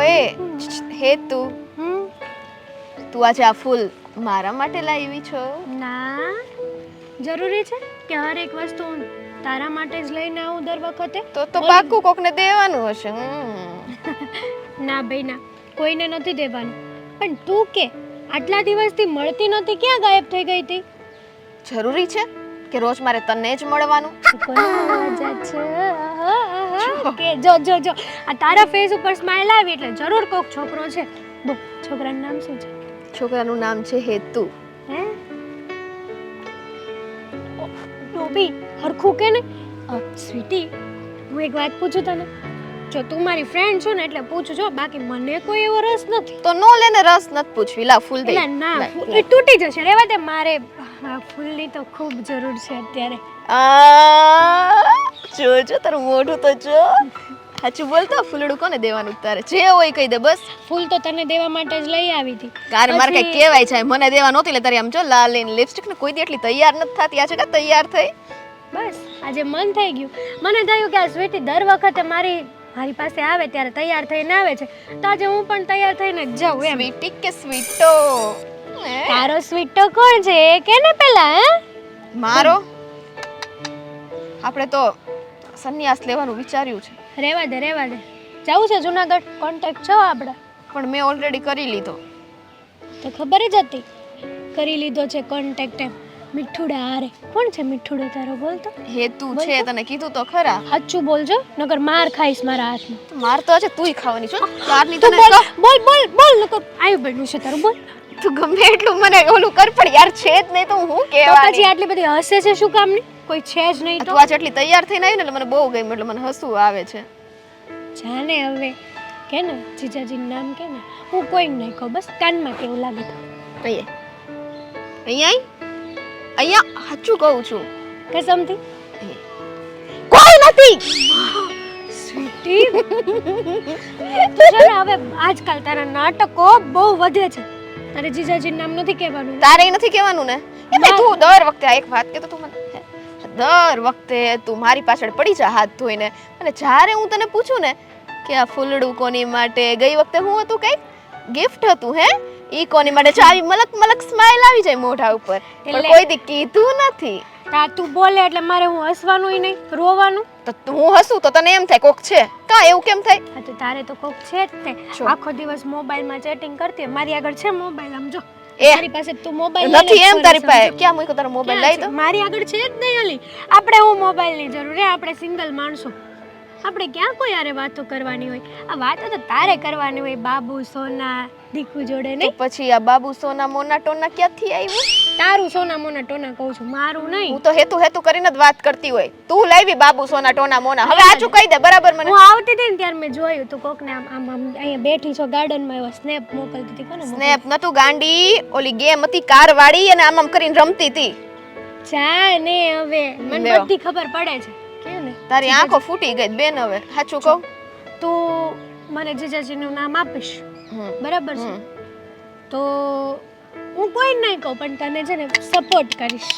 ઓય હે તું આજે આ ફૂલ મારા માટે લાવી છો? ના, જરૂરી છે કે હર એક વસ્તુ હું તારા માટે જ લઈને આવું દર વખતે? તો પાક્કું કોકને દેવાનું હશે. ના ભાઈ ના, કોઈને નથી દેવાનું. પણ તું કે આટલા દિવસથી મળતી નહોતી, ક્યાં ગાયબ થઈ ગઈ હતી? જરૂરી છે કે રોજ મારે તને જ મળવાનું? કે જો જો જો આ તારા ફેસ ઉપર સ્માઈલ આવી એટલે જરૂર કોક છોકરો છે. બોલ, છોકરાનું નામ શું છે? છોકરાનું નામ છે હેતુ. હે ટોપી હરખું કે ને? સ્વીટી, હું એક વાત પૂછું તને. જો તું મારી ફ્રેન્ડ છો ને એટલે પૂછું છો, બાકી મને કોઈ એવો રસ નથી. તો નો લેને, રસ નથી પૂછવી. લા ફૂલ દે. ના, એ તૂટી જશે. રેવા દે, મારે આ ફૂલની તો ખૂબ જરૂર છે અત્યારે. જો તારું મોઢું તો જો. સાચું બોલતો, ફૂલડું કોને દેવાનું તારે? જે હોય કહી દે બસ. ફૂલ તો તને દેવા માટે જ લઈ આવી હતી. તારે મારે કઈ કહેવાય છે? મને દેવા નહોતી લે તારી. આમ જો લાલ લઈને લિપસ્ટિક ને કોઈ દી એટલી તૈયાર નથી થતી. આજે કા તૈયાર થઈ? બસ આજે મન થઈ ગયું. મને થયું કે આ સ્વીટી દર વખતે મારી પાસે આવે ત્યારે તૈયાર થઈને આવે છે, તો આજે હું પણ તૈયાર થઈને જ જાઉં એમ. સ્વીટી કે સ્વીટો? તારો સ્વીટો કોણ છે કે ને પેલા? હે મારો? આપણે તો સંન્યાસ લેવાનું વિચાર્યું છે. રેવા દે જવું છે જુનાગઢ. કોન્ટેક્ટ છો આપણે? પણ મેં ઓલરેડી કરી લીધો. તો ખબર જ હતી કરી લીધો છે કોન્ટેક્ટ એમ. મીઠુડા હારે. કોણ છે મીઠુડો તારો? બોલ તો. હેતુ છે, તને કીધું તો ખરા. સાચું બોલજો, નકર માર ખાઈશ મારા હાથમાં. માર તો છે તુંય ખાવાની છો. તારની તું તને બોલ નકર આયુ બન્યું છે તારું. બોલ. તું ગમે એટલું મને ઓલું કર, પણ યાર છે જ નહીં તો હું તો કહેવાની. પછી આટલી બધી હસે છે શું કામ ની? કોઈ છે જ નહીં તો. તું આજ એટલી તૈયાર થઈને આવી ને એટલે મને બહુ ગમ્યું, એટલે મને હસવું આવે છે. જાને હવે કે ને જીજાજીનું નામ કે ને, હું કોઈને નહીં કહું, બસ કાનમાં કેવું લાગે તો. અહીંયા સાચું કહું છું. કસમથી કોઈ નથી. સ્વીટી, તું છે ને હવે આજકાલ તારા નાટકો બહુ વધે છે. તારે જીજાજીનું નામ નથી કહેવાનું. તારે નથી કહેવાનું ને? એટલે તું દર વખતે આ એક વાત કે તો તું મને દર વખતે તું મારી પાછળ પડી જા હાથ ધોઈને, અને જ્યારે હું તને પૂછું ને કે આ ફૂલડું કોની માટે, ગઈ વખતે હું હતું કઈ ગિફ્ટ હતું હે, ઈ કોની માટે, ચાવી મલક સ્માઈલ આવી જાય મોઢા ઉપર, પણ કોઈ દી કીધું નથી. તા તું બોલે એટલે મારે હું હસવાનું નહીં, રોવાનું. તો હું હસું તો તને એમ થાય કોક છે કા? એવું કેમ થાય? હા તો તારે તો કોક છે જ તે. આખો દિવસ મોબાઈલમાં ચેટિંગ કરતી. મારી આગળ છે મોબાઈલ, આમ જો. મારી પાસે તું મોબાઈલ નથી એમ? તારી પાસે ક્યાં મૂક્યો તારો મોબાઈલ? લઈ તો. મારી આગળ છે જ નહીં અલી. આપણે હું મોબાઈલ ની જરૂર હે? આપણે સિંગલ માણસો, આપણે ક્યાં કોઈ યારે વાતો કરવાની હોય? આ વાતો તો તારે કરવાની હોય બાબુ સોના દીકુ જોડે નહીં. પછી આ બાબુ સોના મોના ટોના ક્યાંથી આવ્યું? તારું સોના મોના ટોના કહું છું, મારું નહીં. હું તો હેતુ કરીને જ વાત કરતી હોય. તું લાવી બાબુ સોના ટોના મોના. હવે આચું કહી દે બરાબર મને. હું આવતી હતી ને ત્યારે મેં જોયું તું કોકને આમ અહીંયા બેઠી છો ગાર્ડનમાં, એવો સ્નેપ મોકલતી હતી. કોને સ્નેપ નતું ગાંડી, ઓલી ગેમ હતી કાર વાળી, અને આમ કરીને રમતી હતી. જા ને હવે મને બધી ખબર પડે છે. કે ને તારી આંખો ફૂટી ગઈ બેન. હવે સાચું કહું, તું મને જીજાજીનું નામ આપીશ બરાબર છે? તો હું કોઈ નહીં કહું, પણ તને છે ને સપોર્ટ કરીશ.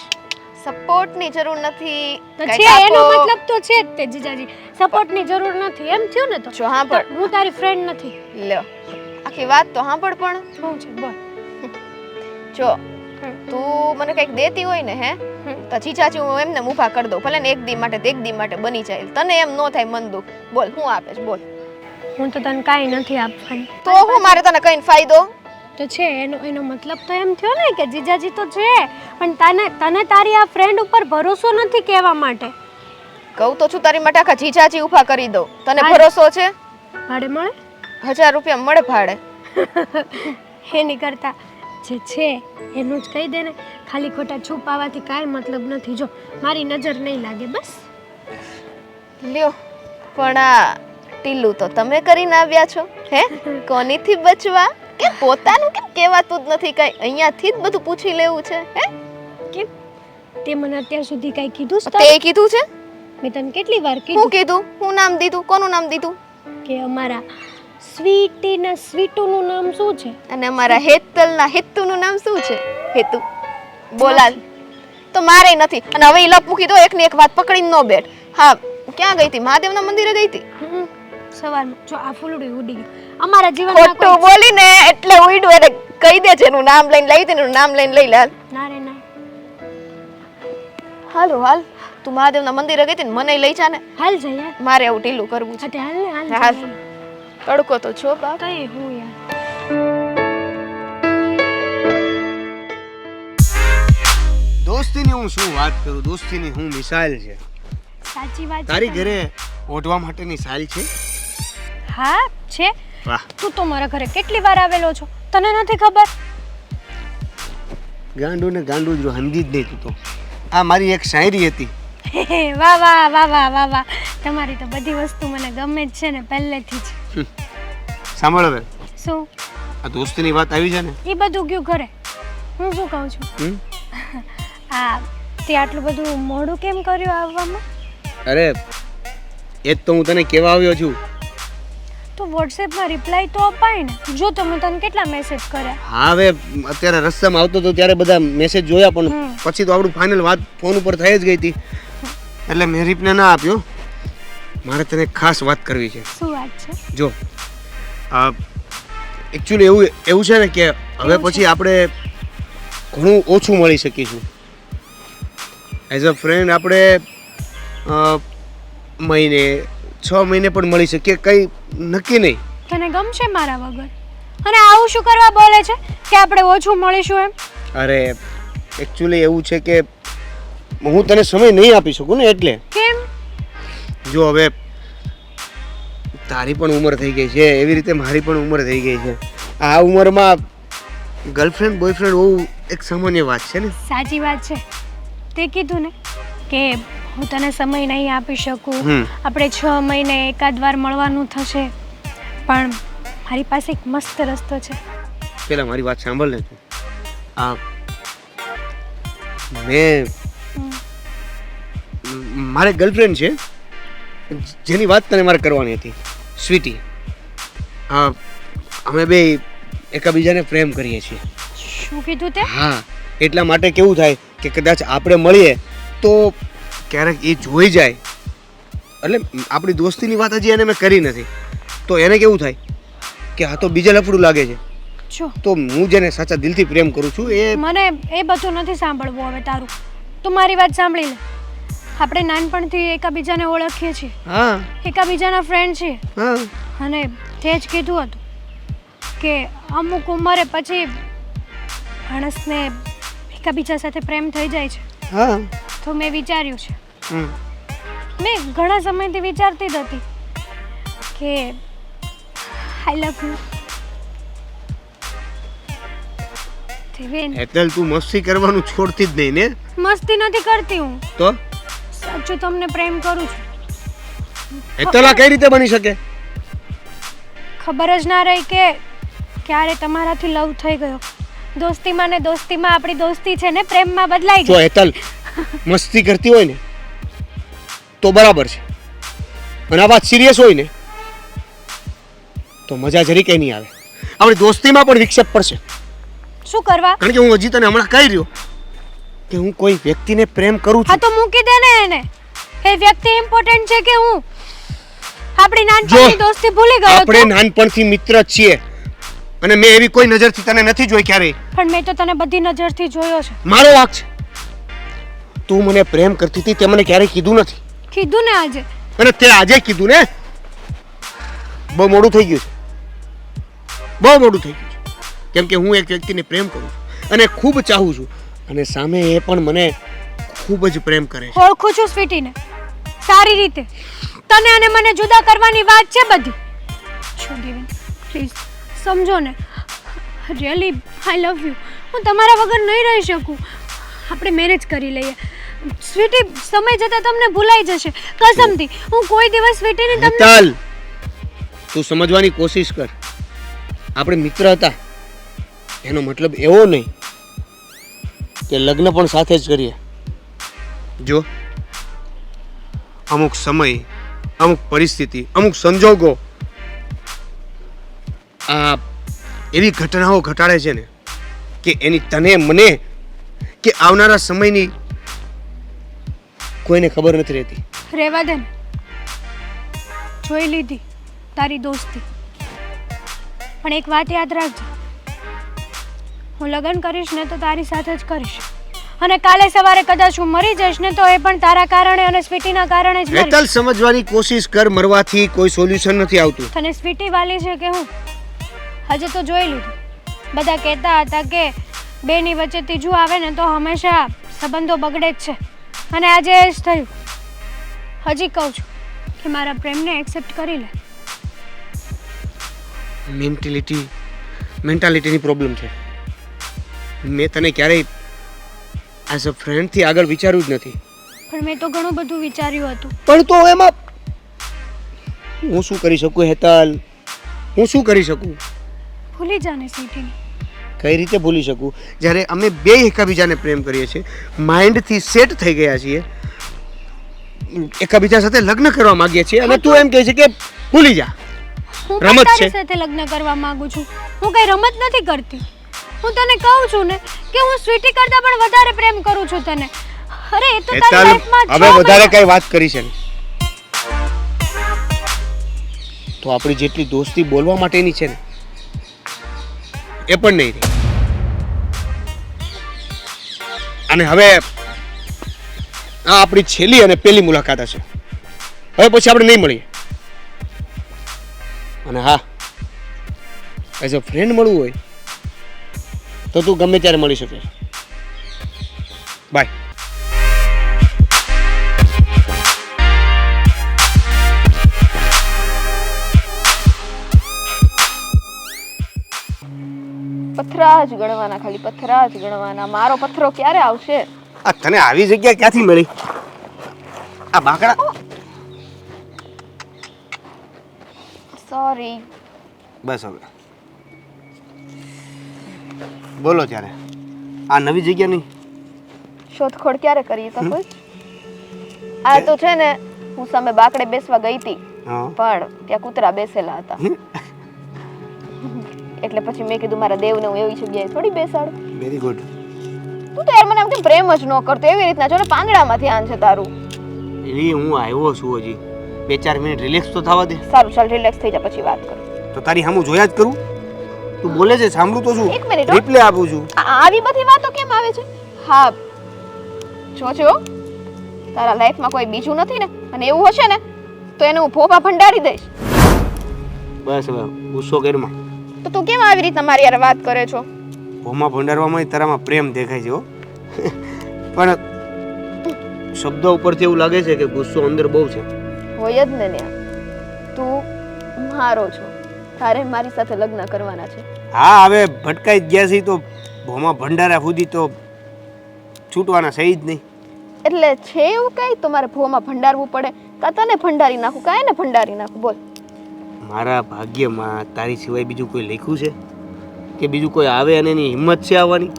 સપોર્ટ ની જરૂર નથી. તો છે એનો મતલબ તો છે જ તે જીજાજી સપોર્ટ ની જરૂર નથી એમ થયું ને? તો જો સાંભળ, હું તારી ફ્રેન્ડ નથી. લ્યો આખી વાત તો સાંભળ. પણ શું છે બોલ. જો તું મને કઈક દેતી હોય ને હે, તો જીજાજી હું એમને ઊભા કરી દઉં, ભલે ને એક દી માટે એક દી માટે બની જાય. તને એમ ન થાય મન દુખ? બોલ હું આપેશ? બોલ. હું તો તને કાઈ નથી આપવાની. તો હું મારે તને કઈ ફાયદો? તો છે એનો મતલબ તો એમ થયો ને કે જીજાજી તો છે, પણ તને તારી આ ફ્રેન્ડ ઉપર ભરોસો નથી કહેવા માટે. કહું તો છું તારી માટે આખા જીજાજી ઊભા કરી દઉં. તને ભરોસો છે? ભાડે મળે 1000 રૂપિયા મળે ભાડે. એની કરતા જે છે એનું જ કહી દે ને. ખાલી ખોટા છુપાવાથી કાંઈ મતલબ નથી. જો મારી નજર નહીં લાગે બસ. લ્યો પણ આ ટીલું તો તમે કરીને આવ્યા છો હે? કોનીથી બચવા? કે પોતાનું કેમ કહેવાતું જ નથી કઈ? અહીંયાથી જ બધું પૂછી લેવું છે હે? કેમ તે મને અત્યાર સુધી કાંઈ કીધું છે? તે કીધું છે? મેં તને કેટલી વાર હું કીધું? કીધું? હું નામ દીધું? કોનું નામ દીધું? કે અમારા સ્વીટી ના સ્વીટુનું નામ શું છે? અને અમારા હેતલ ના હેતુનું નામ શું છે? હેતુ બોલાલ તો મારે નથી. અને હવે લપ મૂકી દો, એકની એક વાત પકડીને નો બેઠ. હા ક્યાં ગઈ હતી? મહાદેવના મંદિરે ગઈ હતી. સવારમાં જો આ ફૂલડું ઉડી ગયું અમારા જીવનમાં ખોટું બોલીને એટલે ઉડ્યું એટલે કહી દે છે એનું નામ લઈને લઈ દે એનું નામ લઈને લઈ લે હાલ. ના રે ના હાલો હાલ તું મહાદેવના મંદિરે ગઈ હતી ને મને લઈ જા ને હાલ જઈએ મારે આવું ઢીલું કરવું છે. અતે હાલ ને હાલ હાલ. જઈએ. તડકો તો છો બાપ. કઈ હું યાર દોસ્તીની હું શું વાત કરું, દોસ્તીની હું મિસાલ છે. સાચી વાત છે તારી તમારી. ઘરે ઓઢવા માટેની સાલ છે? હા છે વાહ, તું તો મારા ઘરે કેટલી વાર આવેલો છો તને નથી ખબર ગાંડું ને ગાંડું જ સમજી જ નહીં તું તો. આ મારી એક શાયરી હતી. વાહ વાહ વાહ વાહ વાહ વાહ તમારી તો બધી વસ્તુ મને ગમે જ છે ને પહેલેથી જ. સાંભળ હવે, શું આ દોસ્તીની વાત આવી છે ને, એ બધું ગયું ઘરે હું શું કહું છું હમ? આ તે આટલું બધું મોડું કેમ કર્યું આવવામાં અરે એ જ તો હું તને કહેવા આવ્યો છું. તો વોટ્સએપમાં રિપ્લાય તો અપાય ને જો તો મેં તને કેટલા મેસેજ કર્યા હા હવે અત્યારે રસ્તામાં આવતો તો ત્યારે બધા મેસેજ જોયા, પણ હમ. પછી તો આપણું ફાઇનલ વાત ફોન ઉપર થઈ જ ગઈ હતી, એટલે મેં રિપ્લાય ના આપ્યો. મારે તને એક ખાસ વાત કરવી છે. શું વાત છે જો એકચ્યુઅલી એવું છે ને કે હવે એવું પછી આપણે ઘણું ઓછું મળી શકીશું. એઝ અ ફ્રેન્ડ આપણે મહિને 6 મહિને પણ મળી શકીએ, કંઈ નક્કી નહીં. તને ગમશે મારા વગર અને આવું શું કરવા બોલે છે કે આપણે ઓછું મળીશું એમ અરે એકચ્યુઅલી એવું છે કે હું તને સમય નહીં આપી શકું ને, એટલે. કેમ જો હવે તારી પણ ઉંમર થઈ ગઈ છે, એવી રીતે મારી પણ ઉંમર થઈ ગઈ છે. આ ઉંમરમાં ગર્લફ્રેન્ડ બોયફ્રેન્ડ હોવું એક સામાન્ય વાત છે ને. સાચી વાત છે તે કીધું ને કે હું તને સમય નહીં આપી શકું હમ. આપણે 6 મહિને એકાદ વાર મળવાનું થશે પણ મારી પાસે એક મસ્ત રસ્તો છે પેલા મારી વાત સાંભળ ને તું. આ મેં મારે ગર્લફ્રેન્ડ છે જેની વાત તને મારે કરવાની હતી, સ્વીટી. અમે બે એકબીજાને પ્રેમ કરીએ છીએ. શું કીધું તે હા, એટલા માટે કેવું થાય કે કદાચ આપણે મળીએ તો ક્યારેક એ જોઈ જાય, એટલે આપણી દોસ્તીની વાત હજી એને મેં કરી નથી, તો એને કેવું થાય કે આ તો બીજા લફડું લાગે છે. જો તો હું જેને સાચા દિલથી પ્રેમ કરું છું એ મને એ બધું નથી સાંભળવું હવે તારું તું મારી વાત સાંભળી લે આપણે નાનપણથી એકબીજાને ઓળખીએ છીએ હા એકબીજાના ફ્રેન્ડ છીએ હા અને તે જ કીધું હતું કે અમુક ઉંમરે પછી માણસને એકબીજા સાથે પ્રેમ થઈ જાય છે હા તો મેં વિચાર્યું છે હમ. મેં ઘણા સમયથી વિચારતી જ હતી કે આઈ લવ યુ દેવેન હેતલ તું મસ્તી કરવાનું છોડતી જ નહીં ને? મસ્તી નથી કરતી હું તો સાચું તમને પ્રેમ કરું છું હેતલ આ કઈ રીતે બની શકે? ખબર જ ના રહી કે ક્યારે તમારાથી લવ થઈ ગયો દોસ્તીમાં ને દોસ્તીમાં આપણી દોસ્તી છે ને પ્રેમમાં બદલાઈ જો ગઈ હેતલ મસ્તી કરતી હોય ને તો બરાબર છે, અને આ વાત સિરિયસ હોય ને તો મજા જરી કઈ નહીં આવે. આપણી દોસ્તીમાં પણ વિક્ષેપ પડશે, શું કરવા કારણ કે હું હજી તને હમણાં કહી રહ્યો કે હું કોઈ વ્યક્તિને પ્રેમ કરું હા છું. તો મૂકી દે ને એને એ વ્યક્તિ ઇમ્પોર્ટન્ટ છે કે હું આપણી જો નાનપણની દોસ્તી ભૂલી ગયો આપણે તું? નાનપણથી મિત્ર જ છીએ, અને મેં એવી કોઈ નજરથી તને નથી જોઈ ક્યારેય. પણ મેં તો તને બધી નજરથી જોયો છે મારો વાંક છે. તું મને પ્રેમ કરતી હતી તે મને ક્યારેય કીધું નથી, કીધું ને આજે અને તે આજે કીધું ને. બહુ મોડું થઈ ગયું છે, બહુ મોડું થઈ ગયું છે, કેમ કે હું એક વ્યક્તિને પ્રેમ કરું છું અને ખૂબ ચાહું છું, અને સામે એ પણ મને ખૂબ જ પ્રેમ કરે છે. ઓળખું છું સ્વીટીને સારી રીતે તને અને મને જુદા કરવાની વાત છે બધી છો દેવેન પ્લીઝ સમજો ને રિયલી આઈ લવ યુ હું તમારા વગર નહીં રહી શકું આપણે મેરેજ કરી લઈએ સ્વીટી સમય જતાં તમને ભૂલાઈ જશે કસમથી હું કોઈ દિવસ સ્વીટીને તમને હેતલ, તું સમજવાની કોશિશ કર. આપણે મિત્ર હતા એનો મતલબ એવો નહીં કે લગ્ન પણ સાથે જ કરીએ. જો અમુક સમય, અમુક પરિસ્થિતિ, અમુક સંજોગો આ એવી ઘટનાઓ ઘટાડે છે ને કે એની તને મને કે આવનારા સમયની કોઈને ખબર નથી રહેતી. રહેવા દે ને જોઈ લીધી તારી દોસ્તી. પણ એક વાત યાદ રાખજે, હું લગ્ન કરીશ ને તો તારી સાથે જ કરીશ. અને કાલે સવારે કદાચ હું મરી જઈશ ને તો એ પણ તારા કારણે અને સ્વીટીના કારણે જ મરીશ. હેતલ, સમજવાની કોશિશ કર, મરવાથી કોઈ સોલ્યુશન નથી આવતું. તને સ્વીટી વાલી છે કે હું? હજે તો જોઈ લીધું. બધા કહેતા હતા કે બેની વચ્ચે ત્રીજું આવે ને તો હંમેશા સંબંધો બગડે જ છે, અને આજે એ જ થયું. હજી કહું છું કે મારા પ્રેમને એક્સેપ્ટ કરી લે. મેન્ટાલિટીની પ્રોબ્લેમ છે. મેં તને ક્યારેય એઝ અ ફ્રેન્ડથી આગળ વિચાર્યું જ નથી. પણ મેં તો ઘણું બધું વિચાર્યું હતું. પણ તો એમાં હું શું કરી શકું હેતલ? હું શું કરી શકું? ભૂલી જાને સ્વીટીને. કઈ રીતે ભૂલી શકું જ્યારે અમે બે એકબીજાને પ્રેમ કરીએ છીએ, માઇન્ડથી સેટ થઈ ગયા છીએ, એકબીજા સાથે લગ્ન કરવા માંગીએ છીએ, અને તું એમ કહે છે કે ભૂલી જા. હું રમત પણ તારી છે. સાથે લગ્ન કરવા માંગુ છું. હું કઈ રમત નથી કરતી. હું તને કહું છું ને કે હું સ્વીટી કરતા પણ વધારે પ્રેમ કરું છું તને. અરે એ તો તારી લાઈફમાં હવે વધારે કઈ વાત કરી છે ને તો આપણી જેટલી દોસ્તી બોલવા માટેની છે ને એ પણ નહીં રહી. અને હવે આ આપણી છેલ્લી અને પહેલી મુલાકાત હશે. હવે પછી આપણે નહીં મળીએ. અને હા, એઝ અ ફ્રેન્ડ મળવું હોય તો તું ગમે ત્યારે મળી શકે. બાય. પથરા જ ગણવાના, ખાલી પથરા જ ગણવાના. મારો પથરો ક્યારે આવશે? આ તને આવી જગ્યા ક્યાંથી મળી? આ બાકડા. સોરી. બસ હવે બોલો ત્યારે. આ નવી જગ્યા નહીં? શોધખોળ ક્યારે કરી શકો? આ તો છે ને, હું સામે બાકડે બેસવા ગઈ હતી, હા. પણ ત્યાં કૂતરા બેસેલા હતા. એટલે પછી મેં કીધું મારા દેવને હું એવી જગ્યાએ થોડી બેસાડું. Very good. તું તો યાર મને આમ કેમ પ્રેમ જ ન કરતો? એવી રીતના જો ને, પાંદડામાં ધ્યાન છે તારું. એવી હું આવ્યો છું, હજી 2-4 મિનિટ રિલેક્સ તો થવા દે. સારું, ચાલ રિલેક્સ થઈ જા, પછી વાત કરું. તો તારી સામું જોયા જ કરું. તું બોલે છે સાંભળું તો છું. એક મિનિટ હો. રિપ્લે આપું છું. આવી બધી વાતો કેમ આવે છે? હા, જોજો તારા લાઈફમાં કોઈ બીજું નથી ને, અને એવું હશે ને તો એને હું ફોફા ભંડારી દઈશ. બસ હવે ગુસ્સો કરમાં. તો તું કેમ આવી રીતના મારી યાર વાત કરે છો? ભોમાં ભંડારવામાં તારામાં પ્રેમ દેખાય છે હો. પણ શબ્દો ઉપરથી એવું લાગે છે કે ગુસ્સો અંદર બહુ છે. હોય જ ને ન્યા. તું મારો છો, તારે મારી સાથે લગ્ન કરવાના છે. હા, હવે ભટકાઈ જ ગયા છે તો ભોમાં ભંડારા સુધી તો છૂટવાના સહી જ નહીં. એટલે છે એવું કઈ તો મારે ભોમાં ભંડારવું પડે? કા તને ભંડારી નાખું, કા એને ભંડારી નાખું? બોલ. મારા ભાગ્યમાં તારી સિવાય બીજું કોઈ લખ્યું છે કે બીજું કોઈ આવે અને એની હિંમત છે આવવાની?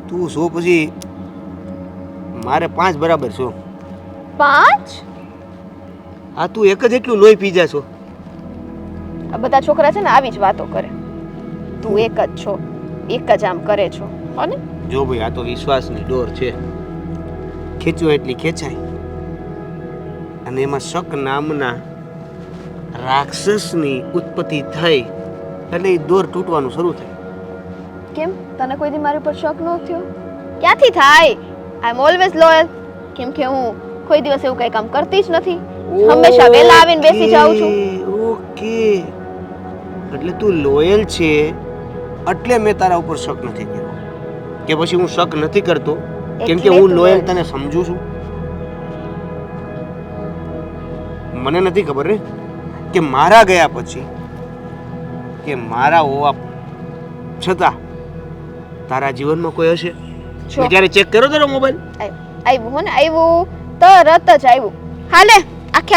તું સો પછી મારે 5 બરાબર છો. 5? હા, તું એક જ એટલું લોહી પી જા છો. આ બધા છોકરા છે ને આવી જ વાતો કરે. તું એક જ છો, એક જ આમ કરે છો, હો ને? જો ભાઈ, આ તો વિશ્વાસની ડોર છે. ખેંચો એટલી ખેંચાય. અને એમાં શક નામના રાક્ષસની ઉત્પત્તિ થઈ એટલે એ દોર તૂટવાનું શરૂ થાય. કેમ તને કોઈ દી મારી પર શક ન થયો? ક્યાંથી થાય? આઈ એમ ઓલવેઝ લોયલ. કેમ કે હું કોઈ દિવસ એવું કઈ કામ કરતી જ નથી. હંમેશા વહેલા આવીને બેસી જાઉં છું. ઓકે, એટલે તું લોયલ છે એટલે મેં તારા ઉપર શક નથી કર્યો. કે પછી હું શક નથી કરતો કેમ કે હું લોયલ તને સમજુ છું. મને નથી ખબર ને કે મારા ગયા પછી કે મારા હોવા છતાં તારા જીવનમાં કોઈ હશે? મેં જ્યારે ચેક કર્યો તારો મોબાઈલ, આવ્યું હો ને, આવ્યું તરત જ આવ્યું. હાલે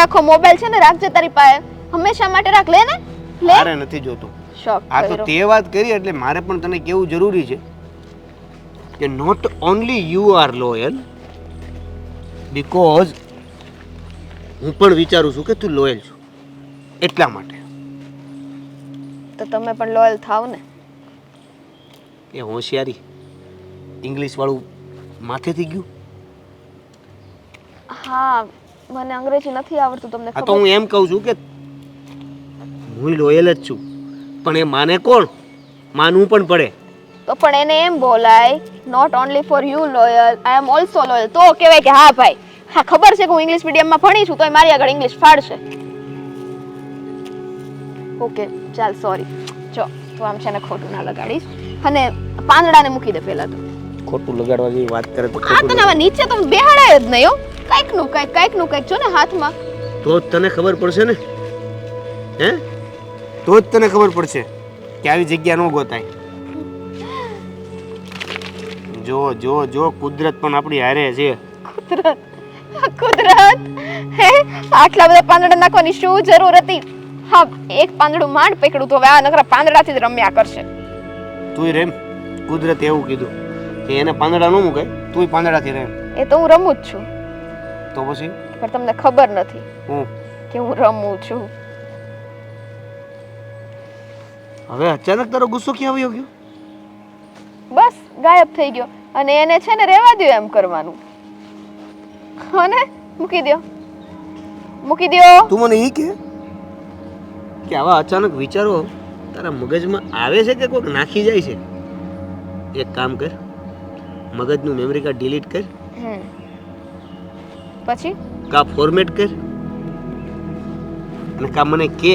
આખો મોબાઈલ છે ને રાખજે તારી પાસે, હંમેશા માટે રાખ. લે ને, લે. મારે નથી જોતો. શોક આ તો તે વાત કરી એટલે મારે પણ તને કેવું જરૂરી છે કે not only you are loyal, because હું પણ વિચારું છું કે તું લોયલ છું એટલા માટે. તો તમે પણ લોયલ થાવ ને. એ હોશિયારી ઇંગ્લિશ વાળું માથેથી ગયું. હા, મને અંગ્રેજી નથી આવડતું, તમને આ તો ખબર. હું એમ કહું છું કે હું લોયલ જ છું, પણ એ માને કોણ? માનવું પણ પડે. તો પણ એને એમ બોલાય, not only for you loyal, I am also loyal. તો કહેવાય કે હા ભાઈ, હા ખબર છે કે હું ઇંગ્લિશ મીડિયમમાં ભણી છું, તોય મારી આગળ ઇંગ્લિશ ફાડશે. ઓકે ચાલ સોરી. જો તું આમ છે ને ખોટું ના લગાડીશ, અને પાંદડાને મૂકી દે પહેલા તો. ખોટું લગાડવા જેવી વાત કરે તો આ ખોટું તને હવે નીચે તો બેહાડાય જ નહીં હો. કાંઈક નું કાંઈક જો ને હાથમાં. તો જ તને ખબર પડશે ને, હે? તો જ તને ખબર પડશે કે આવી જગ્યા ન ગોતાય. જો જો જો કુદરત પણ આપણી હારે છે. કુદરત હે આટલા બધા પાંદડા નાખવાની શું જરૂર હતી? હા એક પાંદડું માંડ પકડું તો હવે આ નકરા પાંદડાથી જ રમ્યા કરશે. તુંય રેમ, કુદરતે એવું કીધું કે એને પાંદડા ન મુકાય, તુંય પાંદડાથી રેમ. એ તો હું રમું જ છું, તો પછી પણ તમને ખબર નથી હું કે હું રમું છું. હવે અચાનક તારો ગુસ્સો ક્યાં આવ્યો ગયો? બસ ગાયબ થઈ ગયો, અને એને છે ને રહેવા દ્યો એમ કરવાનું. અને મૂકી દ્યો, મૂકી દ્યો. તું મને એ કે આવા અચાનક વિચારો તારા મગજમાં આવે છે કે કોઈક નાખી જાય છે? એક કામ કર, મગજનું મેમરી કાર્ડ ડિલીટ કર, પછી કા ફોર્મેટ કર, અને કા મને કે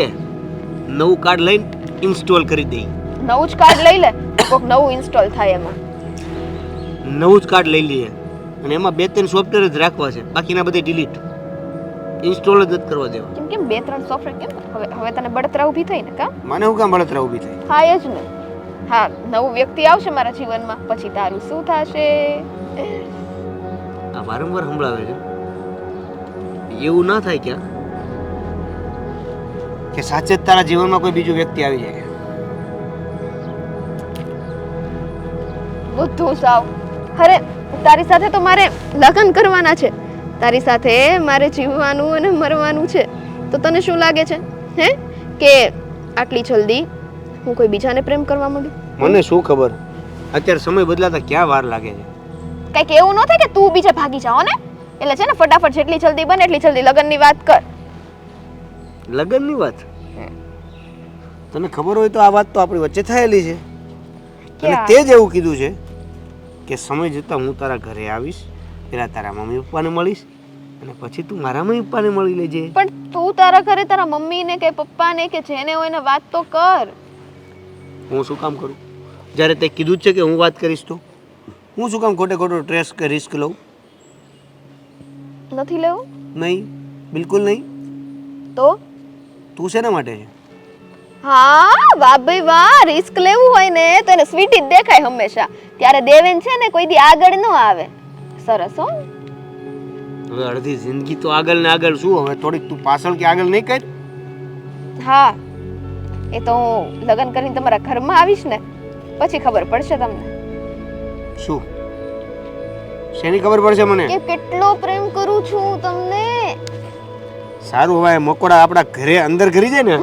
નવું કાર્ડ લઈને ઇન્સ્ટોલ કરી દે. નવું જ કાર્ડ લઈ લે, કોઈક નવું ઇન્સ્ટોલ થાય એમાં. નવું જ કાર્ડ લઈ લઈએ, અને એમાં 2-3 સોફ્ટવેર જ રાખવા છે, બાકીના બધે ડિલીટ, ઇન્સ્ટોલ જ નથી કરવા દેવા. કેમ 2-3 સોફ્ટવેર કેમ? હવે તને બળતરા ઊભી થઈ ને કા? મને હું કામ બળતરા ઊભી થઈ? હા એ જ ને. હા નવું વ્યક્તિ આવશે મારા જીવનમાં, પછી તારું શું થશે? આ વારંવાર સંભળાવે છે, એવું ના થાય ક્યાં કે સાચે જ તારા જીવનમાં કોઈ બીજું વ્યક્તિ આવી જાય? બધું સાવ. અરે તારી સાથે તો મારે લગ્ન કરવાના છે, તારી સાથે મારે જીવવાનું અને મરવાનું છે. તો તને શું લાગે છે હે કે આટલી જલ્દી હું કોઈ બીજાને પ્રેમ કરવા માંડું? મને શું ખબર, અત્યારે સમય બદલાતા ક્યાં વાર લાગે છે. કંઈક એવું ન થાય કે તું બીજે ભાગી જાઓ ને. એટલે છે ને ફટાફટ જેટલી જલ્દી બને એટલી જલ્દી લગ્નની વાત કર. લગ્નની વાત? તને ખબર હોય તો આ વાત તો આપણી વચ્ચે થયેલી છે, અને તે જ એવું કીધું છે કે સમય જતાં હું તારા ઘરે આવીશ, પેલા તારા મમ્મી પપ્પાને મળીશ, અને પછી તું મારા મમ્મી પપ્પાને મળી લેજે. પણ તું તારા ઘરે તારા મમ્મીને કે પપ્પાને કે જેને હોય એને વાત તો કર. હું શું કામ કરું? જ્યારે તે કીધું જ છે કે હું વાત કરીશ, તો હું શું કામ ખોટે ખોટો સ્ટ્રેસ કે રિસ્ક લઉં? નથી લેવું? નહીં, બિલકુલ નહીં. તો તું શેના માટે છે? હા વાહ ભાઈ વાહ, રિસ્ક લેવું હોય ને તો એને સ્વીટી જ દેખાય હંમેશા. ત્યારે દેવેન છે ને કોઈ દી આગળ ન આવે. સરસ હો. હવે અડધી જિંદગી તો આગળ ને આગળ, શું હવે થોડીક તું પાછળ કે આગળ નહીં કર? હા એ તો હું લગ્ન કરીને તમારા ઘરમાં આવીશ ને પછી ખબર પડશે તમને. શું? શેની ખબર પડશે મને? કે કેટલો પ્રેમ કરું છું તમને. સારું, હવે મકોડા આપણા ઘરે અંદર ઘરી જાય ને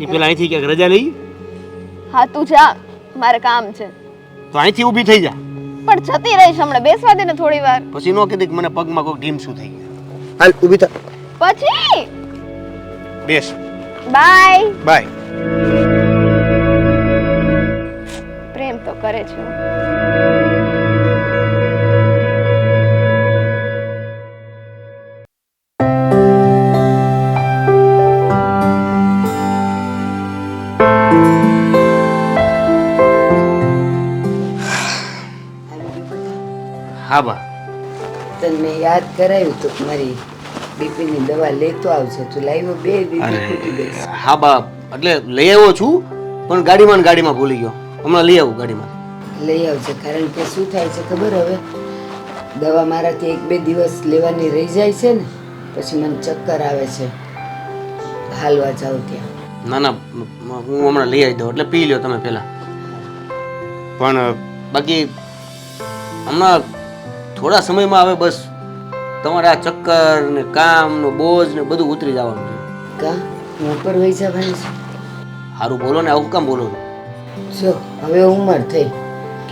એ પેલા અહીંથી ક્યાંક રજા લઈ. હા તું જા, મારે કામ છે. તો અહીંથી ઊભી થઈ જા. પણ જતી રહીશ હમણાં, બેસવા દે ને થોડી વાર. પછી નો કીધું કે મને પગમાં કોઈ ઢીમ શું થઈ ગયું. હાલ ઊભી થા. પછી બેસ. Bye bye. પ્રેમ તો કરે છે. હા બા, તને યાદ કરાવ્યું તો મારી બીપીની દવા લેતો આવશે. તું લાવ્યો? બે બીપી ફૂટી ગઈ. હા બા, એટલે લઈ આવ્યો છું, પણ ગાડીમાં ભૂલી ગયો. હમણાં લઈ આવું ગાડીમાં. લઈ આવશે, કારણ કે શું થાય છે ખબર? હવે દવા મારાથી 1-2 દિવસ લેવાની રહી જાય છે ને, પછી મને ચક્કર આવે છે. હાલવા જાઉં ત્યાં. ના ના, હું હમણાં લઈ આવી દઉં, એટલે પી લ્યો તમે પહેલા. પણ બાકી હમણાં થોડા સમયમાં હવે બસ તમારા ચક્કર ને કામ નો બોજ ને બધું ઉતરી જવાનું છે. કા હું ઉપર વહી જવાની છું? સારું બોલો ને, આવું કામ બોલો? જો હવે ઉંમર થઈ,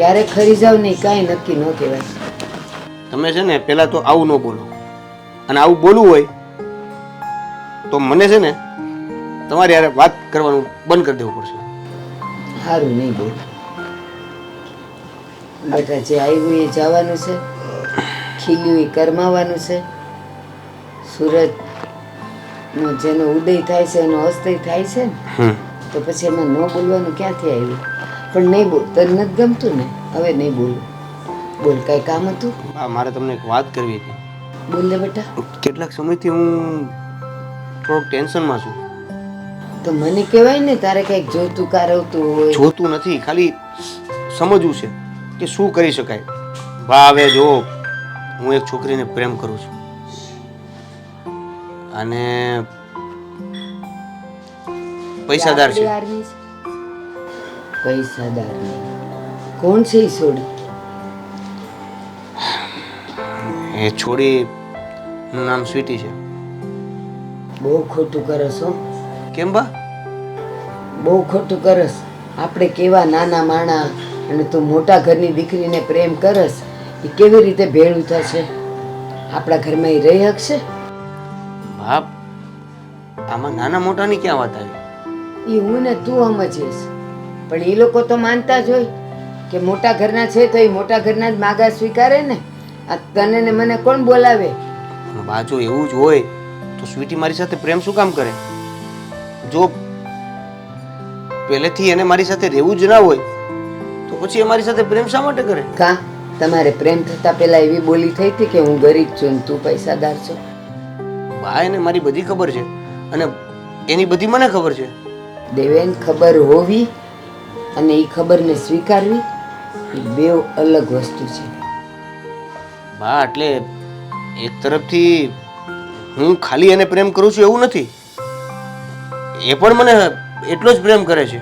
ક્યારે ખરી જાવ નહીં કાંઈ નક્કી ન કહેવાય. તમે છે ને પહેલાં તો આવું ન બોલો, અને આવું બોલવું હોય તો મને છે ને તમારી યારે વાત કરવાનું બંધ કરી દેવું પડશે. સારું નહીં બોલ બેટા, જે આવ્યું એ જવાનું છે, ખીલ્યું એ કરમાવાનું છે. સૂરજનો જેનો ઉદય થાય છે એનો અસ્તય થાય છે ને, તો પછી એમાં ન બોલવાનું ક્યાંથી આવ્યું? પણ નહીં બોલ, તને નથી ગમતું ને, હવે નહીં બોલું. બોલ, કાંઈ કામ હતું? બા મારે તમને એક વાત કરવી હતી. બોલ ને બેટા. કેટલાક સમયથી હું થોડોક ટેન્શનમાં છું. તો મને કહેવાય ને, તારે કંઈક જોતું કારવતું હોય. જોતું નથી, ખાલી સમજવું છે કે શું કરી શકાય. બા હવે જો હું એક છોકરીને પ્રેમ કરું છું અને પૈસાદાર છે. પૈસાદાર કોણ છે એ છોડી? એ છોડી નું નામ સ્વીટી છે. બહુ ખોટું કરસ હો. કેમ બા? બહુ ખોટું કરસ. આપણે કેવા નાના માણા અને તું મોટા ઘરની દીકરીને પ્રેમ કરસ, એ કેવી રીતે ભેળું થશે? આપણા ઘરમાં એ રહી શકશે? બાપ, આમાં નાના મોટાની ક્યાં વાત આવી? એ હું ને તું સમજીશ, પણ એ લોકો તો માનતા જ હોય કે મોટા ઘરના છે તો એ મોટા ઘરના જ માગા સ્વીકારે ને. આ તને ને મને કોણ બોલાવે? બા જો એવું જ હોય તો સ્વીટી મારી સાથે પ્રેમ શું કામ કરે? જો પહેલેથી એને મારી સાથે રહેવું જ ના હોય તો પછી એ મારી સાથે પ્રેમ શા માટે કરે? કા તમારે પ્રેમ થતા પહેલા એવી બોલી થઈ હતી કે હું ગરીબ છું ને તું પૈસાદાર છો? બા એને મારી બધી ખબર છે અને એની બધી મને ખબર છે. દેવેન, ખબર હોવી અને એ ખબરને સ્વીકારવી એ બે અલગ વસ્તુ છે. બા એટલે એક તરફથી હું ખાલી એને પ્રેમ કરું છું એવું નથી, એ પણ મને એટલો જ પ્રેમ કરે છે.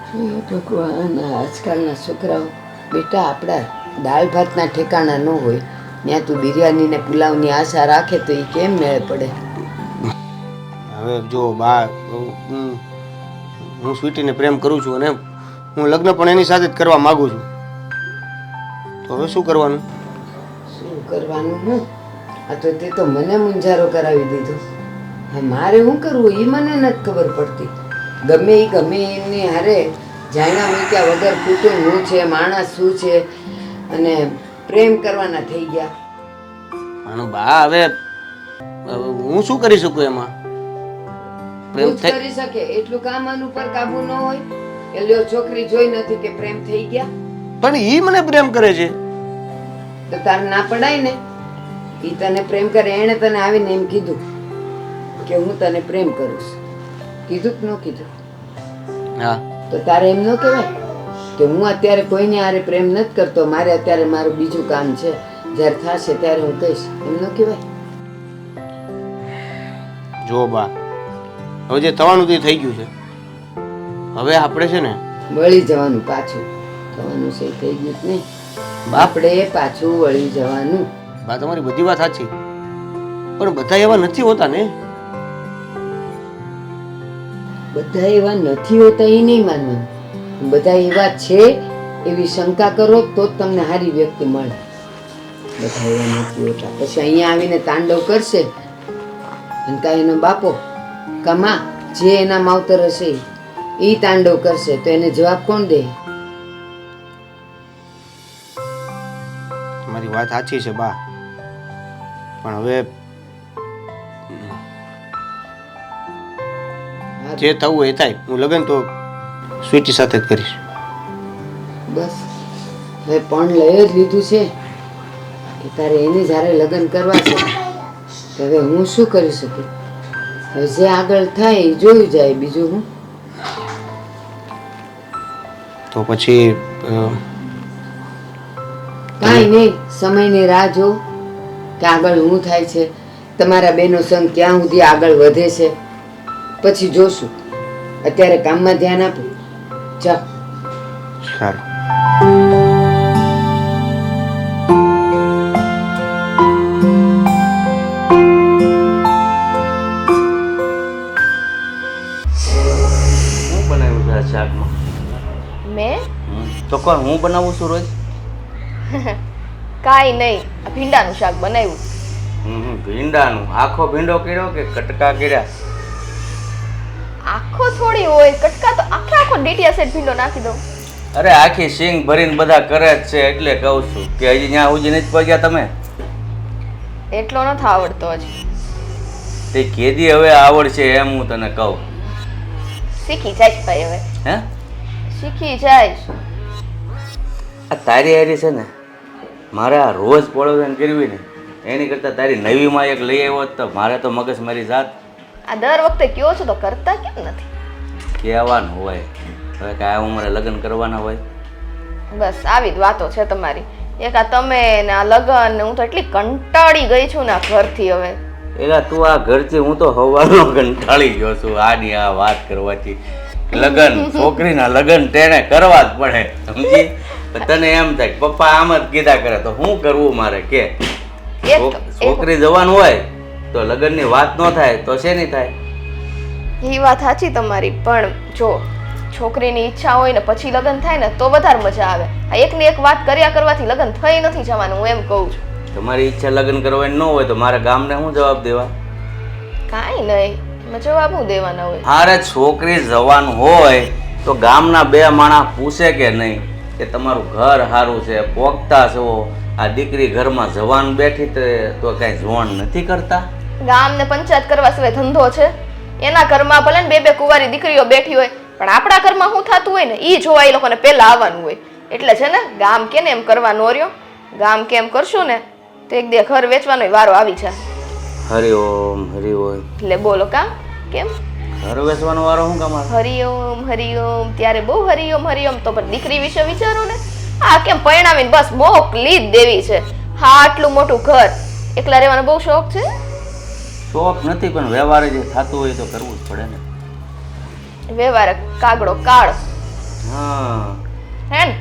હે ભગવાન, આજકાલના છોકરાઓ બેટા આપણા દાળ ભાતના ઠેકાણા ન હોય ત્યાં તું બિરયાની ને પુલાવની આશા રાખે તો એ કેમ મેળ પડે? હવે જો બા હું સ્વીટીને પ્રેમ કરું છું અને હું લગ્ન પણ એની સાથે જ કરવા માંગુ છું, તો હવે શું કરવાનું? શું કરવાનું? હું આ તો તે તો મને મૂંઝારો કરાવી દીધો. હા, મારે શું કરવું એ મને નથી ખબર પડતી. ગમે એની હારે જાણ્યા મૂક્યા વગર કુટુંબ શું છે, માણસ શું છે, અને પ્રેમ કરવાના થઈ ગયા. આનો બા હવે હું શું કરી શકું એમાં? પ્રેમ તું જ કરી શકે એટલું કામ આનું પર કાબુ ન હોય? એટલે છોકરી જોઈ નથી કે પ્રેમ થઈ ગયા? પણ ઈ મને પ્રેમ કરે છે. તો તારે ના પડાય ને. ઈ તને પ્રેમ કરે, એણે તને આવીને એમ કીધું કે હું તને પ્રેમ કરું છું? કીધું કે ન કીધું? હા, તો તારે એમ ન કહેવાય કે હું અત્યારે કોઈને હારે પ્રેમ નથી કરતો, મારે અત્યારે મારું બીજું કામ છે, જ્યારે થશે ત્યારે હું કહીશ, એમ ન કહેવાય? જો બા હવે જે થવાનું તે થઈ ગયું છે. હવે આપણે છે ને વળી જવાનું, પાછું થવાનું છે એ થઈ ગયું જ નહીં. આપણે પાછું વળી જવાનું. બા તમારી બધી વાત સાચી, પણ બધા એવા નથી હોતા ને. બધા એવા નથી હોતા એ નહીં માનવાનું. બધા એવા છે એવી શંકા કરો તો જ તમને સારી વ્યક્તિ મળે. બધા એવા નથી હોતા. પછી અહીંયા આવીને તાંડવ કરશે અને કાંઈ એનો બાપો કમા જે એના માવતર હશે એ તાંડવ કરશે તો એને જવાબ કોણ દે? તમારી વાત સાચી છે બા, પણ હવે જે થવું એ થાય. હું લગ્ન તો સ્વીટી સાથે જ કરીશ. બસ હવે પણ લઈ જ લીધું છે કે તારે એની જ્યારે લગ્ન કરવા છે, તો હવે હું શું કરી શકું? હવે જે આગળ થાય એ જોયું જાય, બીજું હું. તો પછી કાંઈ નહીં, સમયની રાહ જો કે આગળ શું થાય છે, તમારા બેનો સંગ ક્યાં સુધી આગળ વધે છે, પછી જોશું. અત્યારે કામમાં ધ્યાન આપો. ચાલ. સારું. હું બનાવ્યું છે આ શાકમાં? મેં તો કોણ હું બનાવું છું રોજ? કાંઈ નહીં, આ ભીંડાનું શાક બનાવ્યું. ભીંડાનું? આખો ભીંડો કર્યો કે કટકા કર્યા? આખો થોડી હોય કટકા તો આખો ડીટીએસ સેટ ભીંડો નાખી દઉં. અરે આખી સિંગ ભરીને બધા કરે જ છે એટલે કહું છું કે હજી ત્યાં સુધી નથી પહોંચ્યા તમે. એટલો નથી આવડતો હજી. તે કેદી હવે આવડશે એમ હું તને કહું. શીખી જઈશ ભાઈ હવે. હે શીખી જઈશ. આ તારી હારી છે ને મારે આ રોજ પડોદન કરવી ને એની કરતાં તારી નવીમાં એક લઈ આવ્યો તો મારે તો મગજ મારી જાત. આ દર વખતે કયો છો તો કરતા કેમ નથી? કહેવાનું હોય હવે કે આ ઉંમરે લગ્ન કરવાના હોય. બસ આવી જ વાતો છે તમારી. એક આ તમે ને આ લગન ને હું તો એટલી કંટાળી ગઈ છું ને આ ઘરથી હવે. એલા તું આ ઘરથી હું તો હવાનો કંટાળી ગયો છું આની આ વાત કરવાથી. લગન છોકરીના લગન તેને કરવા જ પડે સમજી. તને એમ થાય પપ્પા આમ જ કીધા કરે તો શું કરવું મારે કે છોકરી જવાનું હોય તો લગનની વાત ન થાય તો શેની થાય? એ વાત સાચી તમારી, પણ જો છોકરીની ઈચ્છા હોય ને પછી લગ્ન થાય ને તો વધારે મજા આવે. આ એકની એક વાત કર્યા કરવાથી લગ્ન થઈ નથી જવાનું, હું એમ કહું છું. તમારી ઈચ્છા લગ્ન કરવાની ન હોય તો મારે ગામને શું જવાબ દેવા? કાંઈ નહીં, એમાં જવાબ હું દેવાના હોય? હારે છોકરી જવાનું હોય તો ગામના બે માણસ પૂછે કે નહીં કે તમારું ઘર સારું છે, પોગતા છો, આ દીકરી ઘરમાં જવાન બેઠી તો કઈ જોણ નથી કરતા? ગામને પંચાયત કરવા સિવાય ધંધો છે? એના ઘરમાં ભલે ને બે કુંવારી દીકરીઓ બેઠી હોય, પણ આપણા ઘરમાં શું થતું હોય ને એ જોવા એ લોકોને પહેલા આવવાનું હોય. એટલે છે ને ગામ કે ને એમ કરવા નો રહ્યો. ગામ કેમ કરશું ને તો એક દે ઘર વેચવાનો વારો આવી જાય. હરિઓમ હરિઓમ. એટલે બોલો કામ કેમ ઘર વેચવાનો વારો શું કામ? હરિઓમ હરિઓમ. ત્યારે બહુ હરિઓમ હરિઓમ તો પણ દીકરી વિશે વિચારો ને. આ કેમ પરણાવીને બસ મોકલી જ દેવી છે. હા આટલું મોટું ઘર એકલા રહેવાનો બહુ શોખ છે? શોખ નથી પણ વ્યવહાર જે થતું હોય તો કરવું જ પડે ને. વ્યવહાર કાગડો કાળ. હા હે ને?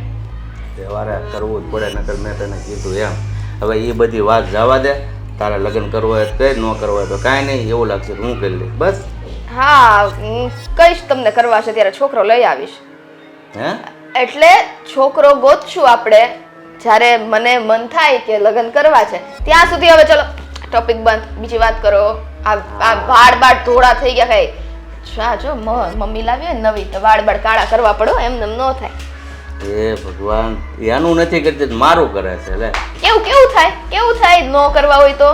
વ્યવહાર કરવું જ પડે નકર મેં તને કીધું એમ. હવે એ બધી વાત જવા દે. તારે લગ્ન કરવું હોય તો કઈ, ન કરવું હોય તો કાંઈ નહીં. એવું લાગશે હું કરી લઈશ બસ. હા હું કઈશ તમને કરવા છે ત્યારે છોકરો લઈ આવીશ. હે એટલે છોકરો ગોતશું આપણે જ્યારે મને મન થાય કે લગ્ન કરવા છે ત્યાં સુધી. હવે ચલો ટોપિક બંધ, બીજી વાત કરો. આ વાળ બાળ ધોળા થઈ ગયા કઈ શા જો મમ્મી લાવી હોય નવી તો વાળ બાળ કાળા કરવા પડો એમને ન થાય. એ ભગવાન એનું નથી કરતી મારું કરે છે. લે કેવું થાય ન કરવા હોય તો?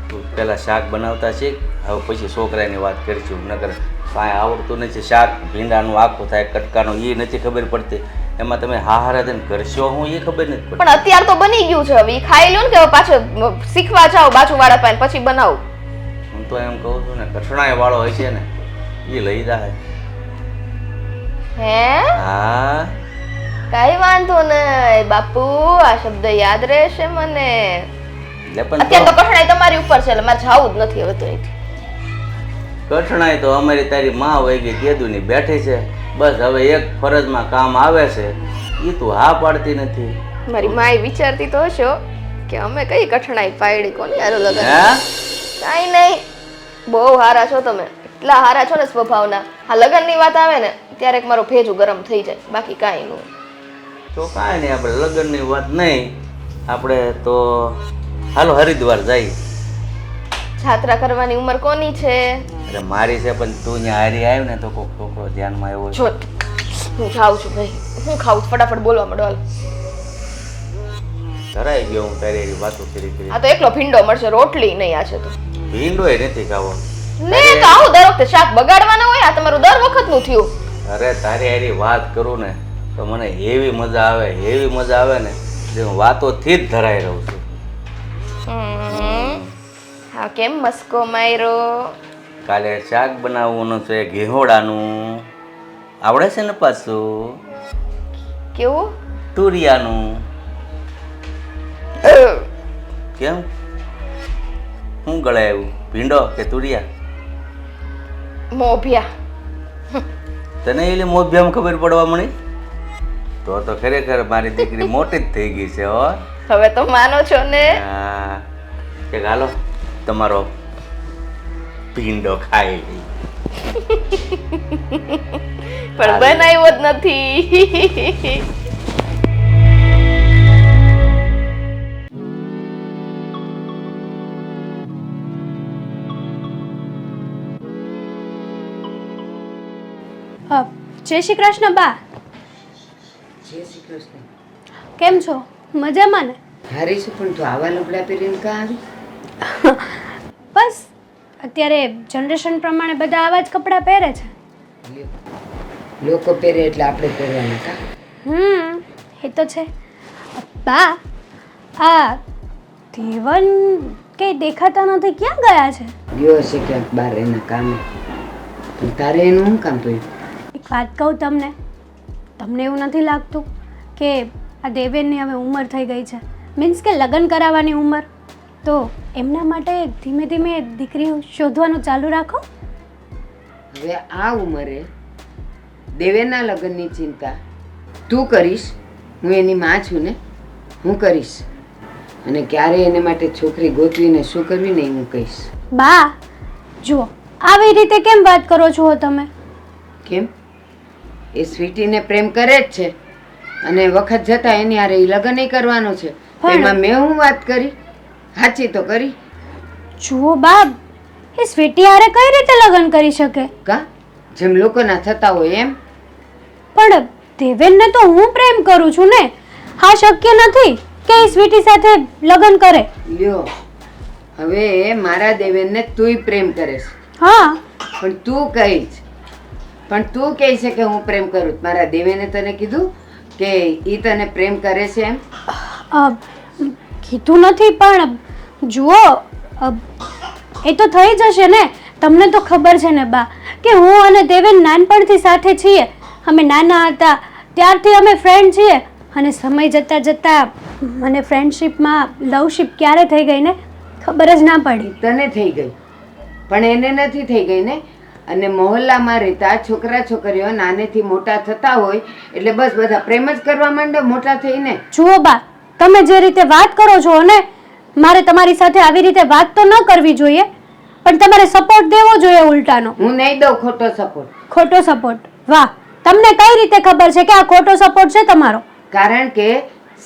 તું પેલા શાક બનાવતા શીખ, હવે પછી છોકરાની વાત કરીશું. નકર કાંઈ આવડતું નથી. શાક ભીંડાનું આખું થાય કટકાનું એ નથી ખબર પડતી. એમાં તમે હારા થઈને કરશો હું એ ખબર નથી પડતી. પણ અત્યારે તો બની ગયું છે, હવે ખાઈ લો ને કે પાછો શીખવા જાઓ બાજુવાળા પાસે પછી બનાવું. હું તો એમ કહું છું ને કઠણાઈ વાળો હોય છે ને એ લઈ જાય. હે હા કઈ વાંધો નહીં બાપુ, આ શબ્દ યાદ રહેશે મને. એટલે પણ અત્યારે તો કઠણાઈ તમારી ઉપર છે એટલે મારે જવું જ નથી હવે તો અહીંથી. કઠણાઈ તો અમારી તારી માં હોય ગઈ કેદુની બેઠી છે. બસ હવે એક ફરજમાં કામ આવે છે એ તું હા પાડતી નથી. મારી માય વિચારતી તો હશો કે અમે કઈ કઠણાઈ પાડી કોની હારું લગન. કાઈ નહીં, બહુ હારા છો તમે, એટલા હારા છો ને સ્વભાવના. આ લગનની વાત આવે ને ત્યારે મારો ભેજું ગરમ થઈ જાય, બાકી કાંઈ નહીં. તો કાંઈ નહીં, આપણે લગ્નની વાત નહીં. આપણે તો હાલો હરિદ્વાર જઈએ. જાત્રા કરવાની ઉંમર કોની છે? અરે મારી છે પણ તું અહીંયા હારી આવ્યો ને તો કોઈક છોકરો ધ્યાનમાં આવ્યો. જો હું જાઉં છું ભાઈ, હું ખાવું ફટાફટ બોલવા માંડો. હાલ ધરાઈ ગયો હું તારી એવી વાતો કરી. આ તો એકલો ભીંડો મળશે, રોટલી નહીં. આ છે તો ભીંડો એ નથી ખાવો ને તો આવું દર વખતે શાક બગાડવાના હોય. આ તમારું દર વખતનું થયું. અરે તારી હારી વાત કરું ને તો મને એવી મજા આવે, એવી મજા આવે ને જે હું વાતોથી જ ધરાઈ રહું છું. હા કેમ મસ્કો માર્યો? કાલે શાક બનાવવાનું છે ઘેહોડાનું, આવડે છે ને પાછું કેવું? તુરિયાનું. કેમ શું ગળે આવ્યું? ભીંડો કે તુરિયા? મોભિયા. તને એટલે મોભિયામાં ખબર પડવા મળી? તો ખરેખર મારી દીકરી મોટી જ થઈ ગઈ છે. હો હવે તો માનો છો ને? હા કે હાલો તમારો ભીંડો ખાઈ લઈ. પણ બનાવ્યો જ નથી. જય શ્રી કૃષ્ણ બા. જય શ્રી કૃષ્ણ. કેમ છો? મજામાં ને? હારી છું, પણ તું આવા લુગડા પહેરીને કાં આવી? બસ અત્યારે જનરેશન પ્રમાણે બધા આવા જ કપડાં પહેરે છે. લ્યો. લોકો પહેરે એટલે આપણે પહેરવાના કા? એ તો છે. બા આ દેવન કંઈ દેખાતા નથી, ક્યાં ગયા છે? ગયો હશે ક્યાંક બહાર એના કામે. પણ તારે એનું શું કામ પડ્યું? એક વાત કહું તમને, તમને એવું નથી લાગતું કે આ દેવેનની હવે ઉંમર થઈ ગઈ છે, મીન્સ કે લગ્ન કરાવવાની ઉંમર, તો એમના માટે ધીમે ધીમે દીકરી શોધવાનું ચાલુ રાખો. હવે આ ઉંમરે દેવેના લગ્નની ચિંતા તું કરીશ? હું એની માં છું ને, હું કરીશ. અને ક્યારે એને માટે છોકરી ગોતવીને શું કરવી ને એ હું કહીશ. બા જુઓ, આવી રીતે કેમ વાત કરો છો તમે? કેમ? એ સ્વીટીને પ્રેમ કરે જ છે અને વખત જતા એની હારે ઈ લગ્ન કરવાનો છે. તો એમાં મેં હું વાત કરી? સાચી તો કરી. જુઓ બા, એ સ્વીટી હારે કઈ રીતે લગ્ન કરી શકે? કા જેમ લોકોના થતા હોય એમ? પણ દેવેનને તો હું પ્રેમ કરું છું ને, હા શક્ય નથી કે એ સ્વીટી સાથે લગ્ન કરે. લ્યો, હવે મારા દેવેનને તુંય પ્રેમ કરે છે, હા પણ તું કહીશ, પણ તું કહે છે કે હું પ્રેમ કરું. મારા દેવેને તને કીધું કે ઈ તને પ્રેમ કરે છે એમ? કીધું નથી, પણ જુઓ એ તો થઈ જશે ને. તમને તો ખબર છે ને બા કે હું અને દેવેન નાનપણથી સાથે છીએ. અમે નાના હતા ત્યારથી અમે ફ્રેન્ડ છીએ, અને સમય જતાં જતાં મને ફ્રેન્ડશિપમાં લવશિપ ક્યારે થઈ ગઈ ને ખબર જ ના પડી. તને થઈ ગઈ, પણ એને નથી થઈ ગઈ ને. અને મોહલ્લામાં રહેતા છોકરા છોકરીઓ નાનેથી મોટા થતા હોય એટલે બસ બધા પ્રેમ જ કરવા માંડો મોટા થઈને. જુઓ બા, તમે જે રીતે વાત કરો છો ને, મારે તમારી સાથે આવી રીતે વાત તો ન કરવી જોઈએ, પણ તમારે સપોર્ટ દેવો જોઈએ ઉલટાનો. હું નહીં દઉં ખોટો સપોર્ટ. ખોટો સપોર્ટ? વાહ, તમને કઈ રીતે ખબર છે કે આ ખોટો સપોર્ટ છે તમારો? કારણ કે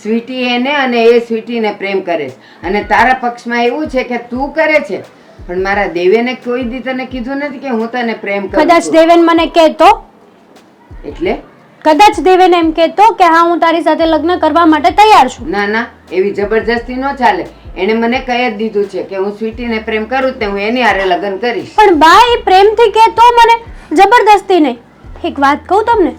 સ્વીટી એને અને એ સ્વીટીને પ્રેમ કરે છે, અને તારા પક્ષમાં એવું છે કે તું કરે છે, પણ મારા દેવેને કોઈ દી તને કીધું નથી કે હું તને પ્રેમ કરું કદાચ છું. દેવેન મને કહેતો, એટલે કદાચ દેવેન એમ કહેતો કે હા હું તારી સાથે લગ્ન કરવા માટે તૈયાર છું. ના ના, એવી જબરજસ્તી ન ચાલે. એને મને કહી જ દીધું છે કે હું સ્વીટીને પ્રેમ કરું જ તે હું એની હારે લગ્ન કરીશ. પણ બા એ પ્રેમથી કહેતો, મને જબરદસ્તી નહીં. એક વાત કહું તમને,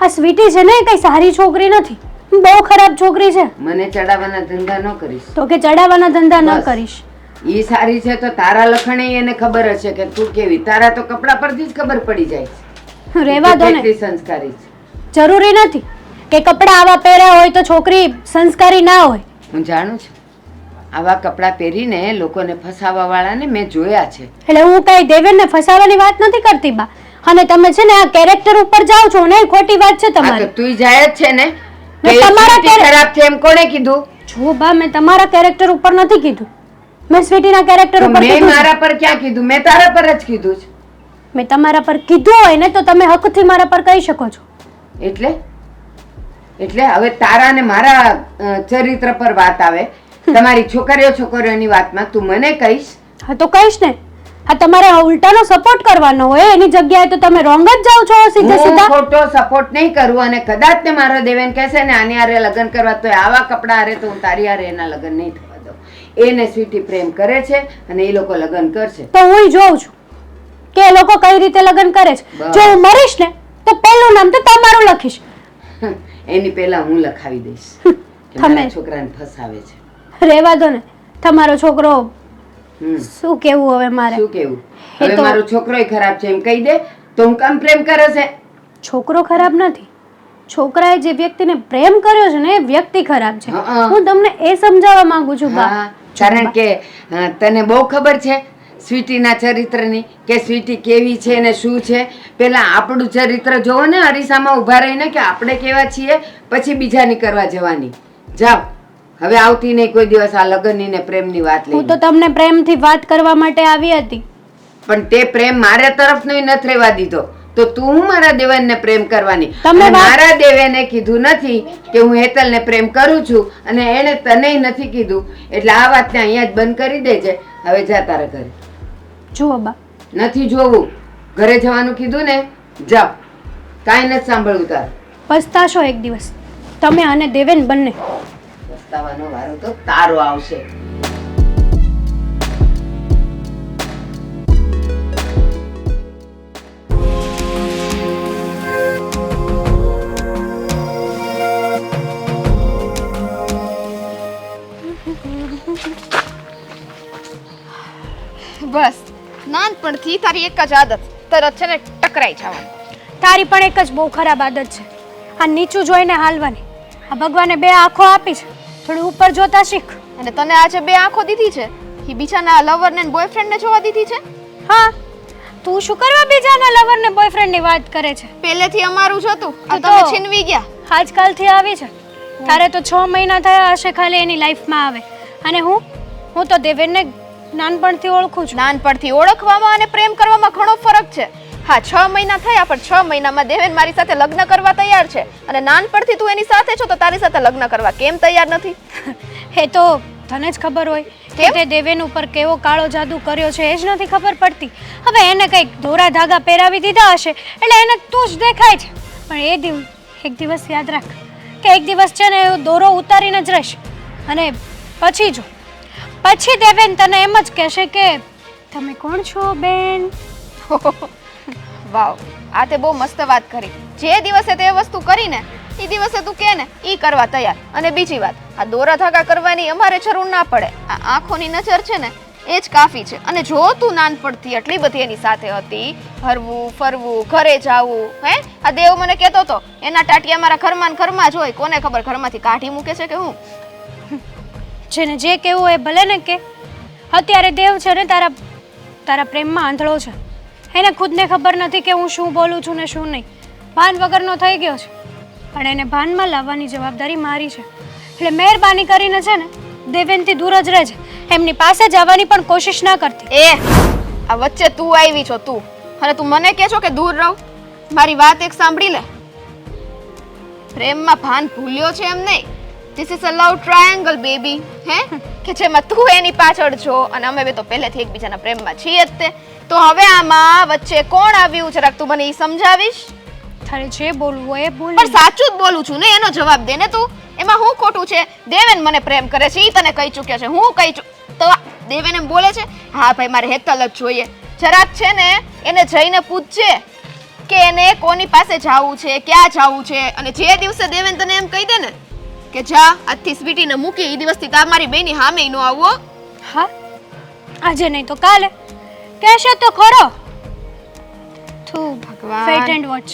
આ સ્વીટી છે ને એ કઈ સારી છોકરી નથી, બહુ ખરાબ છોકરી છે. મને ચડાવવાના ધંધા ન કરીશ. તો કે ચડાવવાના ધંધા ન બસ. કરીશ. ઈ સારી છે તો તારા લખણે એને ખબર હશે કે તું કેવી. તારા તો કપડા પરથી જ ખબર પડી જાય છે. રહેવા દો ને, કેટલી સંસ્કારી છે. જરૂરી નથી કે કપડા આવા પહેર્યા હોય તો છોકરી સંસ્કારી ના હોય. હું જાણું છું, આવા કપડાં પહેરીને લોકોને ફસાવા વાળાને મેં જોયા છે. એટલે હું કઈ દેવેનને ફસાવાની વાત નથી કરતી બા, અને તમે છે ને આ કેરેક્ટર ઉપર જાઓ છો ને, એ ખોટી વાત છે આ તો તમારી. તુંય જાય જ છે ને. મેં કે તમારા સ્વીટી ખરાબ છે એમ કોણે કીધું? જો બા, મેં તમારા કેરેક્ટર ઉપર નથી કીધું, મેં સ્વીટીના કેરેક્ટર તો ઉપર મેં કીધું છે. મારા પર ક્યાં કીધું? મેં તારા પર જ કીધું છે. મેં તમારા પર કીધું હોય ને તો તમે હકથી મારા પર કહી શકો છો. એટલે એટલે હવે તારા ને મારા ચરિત્ર પર વાત આવે, તમારી છોકરીઓની વાતમાં તું મને કહીશ? હા તો કહીશ ને. આ તમારે ઉલટાનો સપોર્ટ કરવાનો હોય, એની જગ્યાએ તો તમે રોંગ જ જાઓ છો સીધે હું સીધા. ખોટો સપોર્ટ નહીં કરું, અને કદાચ તે મારો દેવેન કહેશે ને આની હારે લગ્ન કરવા, તો આવા કપડા હારે તો હું તારી હારે એના લગ્ન નહીં થવા દઉં. એને સ્વીટી પ્રેમ કરે છે અને એ લોકો લગ્ન કરશે. તો હું જોઉં છું કે એ લોકો કઈ રીતે લગ્ન કરે છે. બસ. જો હું મરીશ ને તો પહેલું નામ તો તમારું લખીશ. એની પહેલા હું લખાવી દઈશ કે તમે- મારા છોકરાને ફસાવે છે. રહેવા દો ને, તમારો છોકરો હમ. શું કેવું હવે મારે? શું કેવું? એ હવે તો- મારો છોકરોય ખરાબ છે એમ કહી દે તો હું કામ પ્રેમ કરે છે? છોકરો ખરાબ નથી, છોકરાએ જે વ્યક્તિને પ્રેમ કર્યો છે ને એ વ્યક્તિ ખરાબ છે. હા. હું તમને એ સમજાવવા માંગુ છું બા. હા, કારણ કે તને બહુ ખબર છે સ્વીટીના ચરિત્રની, કે સ્વીટી કેવી છે ને શું છે. પેલા આપણું ચરિત્ર જોવો ને અરીસામાં ઊભા રહીને કે આપણે કેવા છીએ, પછી બીજાની કરવા જવાની. જાવ, હવે આવતી નહીં કોઈ દિવસ આ લગ્નની ને પ્રેમની વાત હું તો લઈને. તમને પ્રેમથી વાત કરવા માટે આવી હતી. પણ તે પ્રેમ મારા તરફનો નથી રહેવા દીધો, તો તું હું મારા દેવેનને પ્રેમ કરવાની? તમે અને વાત- મારા દેવેને કીધું નથી કે હું હેતલને પ્રેમ કરું છું, અને એણે તને નથી કીધું, એટલે આ વાતને અહીંયા જ બંધ કરી દેજે. હવે જા તારા ઘરે. જુઓ બા, નથી જોવું. ઘરે જવાનું કીધું ને, જાઓ. કાંઈ નથી સાંભળ્યું તાર. પસ્તાશો એક દિવસ, તમે અને દેવેન બંને. પસ્તાવાનો વારો તો તારો આવશે. બસ નાનપણથી તારી એક જ આદત, તરત છે ને ટકરાઈ જવાની. તારી પણ એક જ બહુ ખરાબ આદત છે, આ નીચું જોઈને હાલવાની. આ ભગવાને બે આંખો આપી છે, થોડી ઉપર જોતા શીખ. અને તને આજે બે આંખો દીધી છે એ બીજાના લવરને ને બોયફ્રેન્ડને જોવા દીધી છે? હા, તું શું કરવા બીજાના લવર ને બોયફ્રેન્ડ ની વાત કરે છે? પહેલેથી અમારું જ હતું, આ તો તમે છીનવી ગયા. આજકાલથી આવી છે. તારે તો 6 મહિના થયા હશે ખાલી એની લાઈફમાં આવે. અને હું તો દેવેનને નાનપણથી ઓળખું છું. નાનપણથી ઓળખવામાં અને પ્રેમ કરવામાં ઘણો ફરક છે. હા, 6 મહિના થયા, પણ 6 મહિનામાં દેવેન મારી સાથે લગ્ન કરવા તૈયાર છે. અને નાનપણથી તું એની સાથે છો તો તારી સાથે લગ્ન કરવા કેમ તૈયાર નથી? એ તો તને જ ખબર હોય કે તે દેવેન ઉપર કેવો કાળો જાદુ કર્યો છે, એ જ નથી ખબર પડતી. હવે એને કંઈક દોરા ધાગા પહેરાવી દીધા હશે એટલે એને તું જ દેખાય છે. પણ એક દિવસ યાદ રાખ કે એક દિવસ છે ને એ દોરો ઉતારીને જ રહેશે. અને પછી દેવેન તને એમ જ કહેશે કે તમે કોણ છો બેન? વાવ, આ તે બહુ મસ્ત વાત કરી. જે દિવસે તે વસ્તુ કરીને એ દિવસે તું કે ને ઈ કરવા તૈયાર. અને બીજી વાત, આ દોરા ધાગા કરવાની અમારે જરૂર ના પડે. આ આંખોની નજર છે ને એ જ કાફી છે. અને જો તું નાનપણથી એટલી બધી એની સાથે હતી, હરવું ફરવું, ઘરે જાવું, આ દેવ મને કહેતો હતો એના ટાટિયા મારા ઘરમાં ને ઘરમાં જ હોય, કોને ખબર ઘરમાંથી કાઢી મૂકે છે કે હું. જેને જે કહેવું હોય ભલે ને કે. અત્યારે દેવ છે ને તારા પ્રેમમાં આંધળો છે. એને ખુદને ખબર નથી કે હું શું બોલું છું ને શું નહીં. ભાન વગરનો થઈ ગયો છે. પણ એને ભાનમાં લાવવાની જવાબદારી મારી છે. એટલે મહેરબાની કરીને છે ને દેવેનથી દૂર જ રહેજે. એમની પાસે જવાની પણ કોશિશ ના કરતી. આ વચ્ચે તું આવી છો તું, અને તું મને કહે છો કે દૂર રહો? મારી વાત એક સાંભળી લે. પ્રેમમાં ભાન ભૂલ્યો છે એમ નહીં. This is a love triangle baby. કે જેમાં તું એની પાછળ છો અને અમે બે તો પહેલેથી એકબીજાના પ્રેમમાં છીએ જ તે. તો હવે આમાં વચ્ચે કોણ આવ્યું જરાક તું મને ઈ સમજાવીશ? તારે જે બોલવું હોય એ બોલ. પણ સાચું જ બોલું છું ને, એનો જવાબ દે ને તું. એમાં હું ખોટું છે? દેવેન મને પ્રેમ કરે છે ઈ તને કહી ચૂક્યો છે, હું કહી તો દેવેન એમ બોલે છે હા ભાઈ મારે હેતલ જ જોઈએ. જરાક છે ને એને જઈને પૂછજે કે એને કોની પાસે જાવું છે, ક્યાં જાવું છે. અને જે દિવસે દેવેન તને એમ કહી દે ને કે જા આજથી સ્વીટીને મૂકી, એ દિવસથી તારી બેની હામે નો આવવો. હા, આજે નહીં તો કાલે કહેશે તો ખરો. તું ભગવાન. Weight and watch.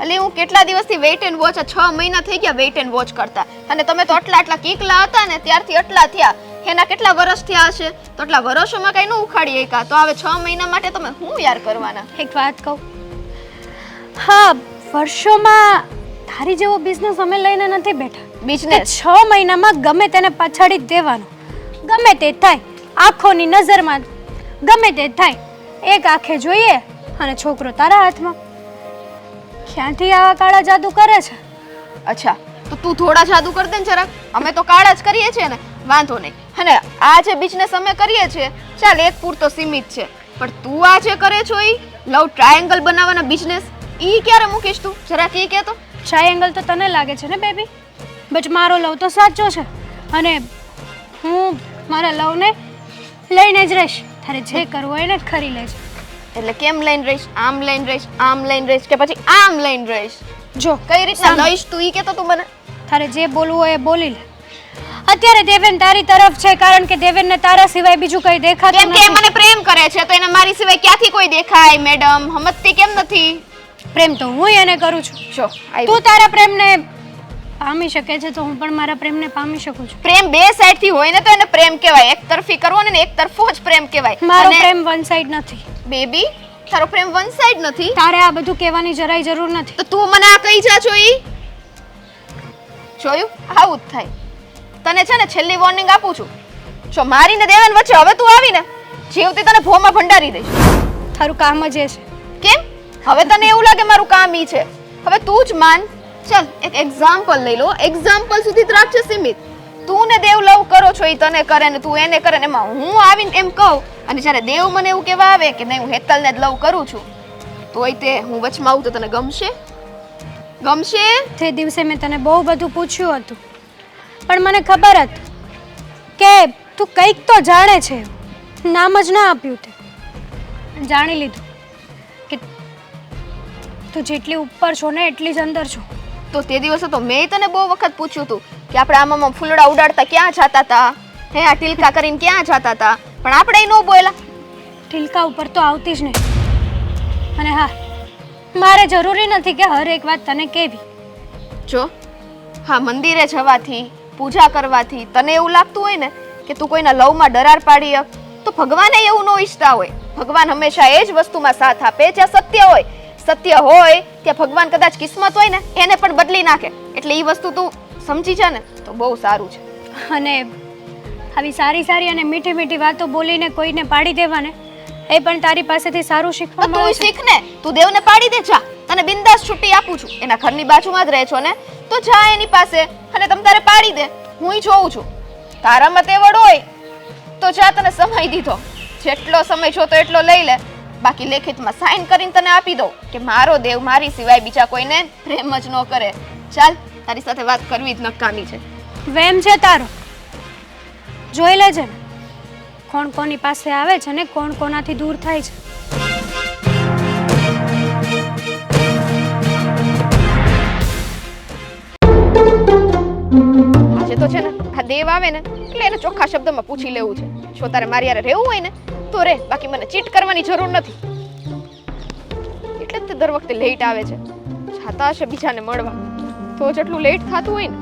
એટલે હું કેટલા દિવસથી વેઇટ એન્ડ વોચ, 6 મહિના થઈ ગયા વેઇટ એન્ડ વોચ કરતા. અને તમે તો આટલા કીકલા હતા ને ત્યારથી આટલા થયા. એના કેટલા વર્ષ થયા હશે? તો આટલા વર્ષોમાં કઈ ન ઉખાડી એકા. તો હવે 6 મહિના માટે તમે શું યાર કરવાના? એક વાત કહું, હા વર્ષોમાં તારી જેવો બિઝનેસ અમે લઈને નથી બેઠા. બિઝનેસ 6 મહિનામાં ગમે તેને પછાડી જ દેવાનો. ગમે તે થાય, આંખોની નજરમાં ગમે તે થાય, એક આંખે જોઈએ અને છોકરો તારા હાથમાં. ક્યાંથી આવા કાળા જાદુ કરે છે? અચ્છા, તો તું થોડા જાદુ કર દે ને જરાક. અમે તો કાળા જ કરીએ છીએ ને, વાંધો નહીં. અને આ જે બિઝનેસ અમે કરીએ છીએ ચાલ એક પૂરતો સીમિત છે, પણ તું આ જે કરે છો ઈ લવ ટ્રાયેંગલ બનાવવાના બિઝનેસ, ઈ ક્યારે મૂકીશ તું? જરાક ઈ કે તો. ટ્રાયેંગલ તો તને લાગે છે ને બેબી, બટ મારો લવ તો સાચો છે. અને હું મારા લવને લઈને જ રહીશ. તારે જે કરવું હોય એને ખરી લેજે. એટલે કેમ લઈને રહીશ? આમ લઈને રહીશ, આમ લઈને રહીશ કે પછી આમ લઈને રહીશ? જો કઈ રીતના લઈશ તું ઈ કે તો તું મને. તારે જે બોલવું હોય એ બોલી લે. અત્યારે દેવેન તારી તરફ છે કારણ કે દેવેનને તારા સિવાય બીજું કંઈ દેખાતું કેમ કે નથી. મને પ્રેમ કરે છે તો એને મારી સિવાય ક્યાંથી કોઈ દેખાય? મેડમ સમજતી કેમ નથી? પ્રેમ તો હું એને કરું છું. જો તું તારા પ્રેમને પામી શકે છે તો હું પણ મારા પ્રેમને પામી શકું છું. પ્રેમ બે સાઈડ થી હોય ને તો એને પ્રેમ કહેવાય. એક તરફી કરવો ને એક તરફો જ પ્રેમ કહેવાય. મારો અને પ્રેમ વન સાઈડ નથી. બેબી તારો પ્રેમ વન સાઈડ નથી. તારે આ બધું કહેવાની જરાય જરૂર નથી. તો તું મને આ કહી જા છો ઈ જોયું? આવું જ થાય. તને છે ને છેલ્લી વોર્નિંગ આપું છું. જો મારી ને દેવન વચ્ચે હવે તું આવી ને જીવતી તને ભોમાં ભંડારી દઈશ. તારું કામ જ એ છે. કેમ? હવે તને એવું લાગે મારું કામ ઈ છે? હવે તું જ માન. ચાલ એક એક્ઝામ્પલ લઈ લો. એક્ઝામ્પલ સુધી જ રાખજે સીમિત. તું ને દેવ લવ કરો છો, ઈ તને કરે ને તું એને કરે ને એમાં હું આવીને એમ કહું અને જ્યારે દેવ મને એવું કહેવા આવે કે નહીં હું હેતલને જ લવ કરું છું, તોય તે હું વચમાં આવું તો તને ગમશે? ગમશે? તે દિવસે મેં તને બહુ બધું પૂછ્યું હતું, પણ મને ખબર હતી કે તું કંઈક તો જાણે છે. નામ જ ના આપ્યું તે, જાણી લીધું કે તું જેટલી ઉપર છો ને એટલી જ અંદર છો. તો તે દિવસે તો મેં તને બહુ વખત પૂછ્યું હતું કે આપણે આમાં ફૂલડા ઉડાડતા ક્યાં જતા હતા, હે આ ટીલકા કરીને ક્યાં જતા હતા, પણ આપણે ન બોલ્યા. ટીલકા ઉપર તો આવતી જ નહીં. અને હા, મારે જરૂરી નથી કે હર એક વાત તને કહેવી. જો હા, મંદિરે જવાથી પૂજા કરવાથી તને એવું લાગતું હોય ને કે તું કોઈના લવમાં દરાર પાડી હક, તો ભગવાને એવું ન ઈચ્છતા હોય. ભગવાન હંમેશા એ જ વસ્તુમાં સાથ આપે જ્યાં સત્ય હોય. સત્ય હોય ત્યાં ભગવાન કદાચ કિસ્મત હોય ને એને પણ બદલી નાખે. એટલે એ વસ્તુ તું સમજી જા ને તો બહુ સારું છે. અને આવી સારી સારી અને મીઠી મીઠી વાતો બોલીને કોઈને પાડી દેવાને એ પણ તારી પાસેથી સારું શીખવા તું મળે છે. શીખ ને, તું દેવને પાડી દે. જા, તને બિંદાસ છુટ્ટી આપું છું. એના ઘરની બાજુમાં જ રહે છો ને, તો જા એની પાસે અને તમ તારે પાડી દે. હુંય જોઉં છું તારામાં તેવડ હોય તો જા, તને સમય દીધો, જેટલો સમય જોતો એટલો લઈ લે. બાકી લેખિતમાં સાઈન કરીને તને આપી દઉં કે મારો દેવ મારી સિવાય બીજા કોઈને પ્રેમ જ ન કરે. ચાલ, તારી સાથે વાત કરવી જ નકામી છે. વેમ છે તારો, જોઈ લેજે ને કોણ કોની પાસે આવે છે ને કોણ કોનાથી દૂર થાય છે. આજે તો છે ને આ દેવ આવે ને એટલે એને ચોખ્ખા શબ્દમાં પૂછી લેવું છે. જો તારે મારી હારે રહેવું હોય ને તો રે, બાકી મને ચીટ કરવાની જરૂર નથી. એટલે જ તે દર વખતે લેટ આવે છે. જાતા હશે બીજાને મળવા તો જેટલું લેટ થતું હોય ને.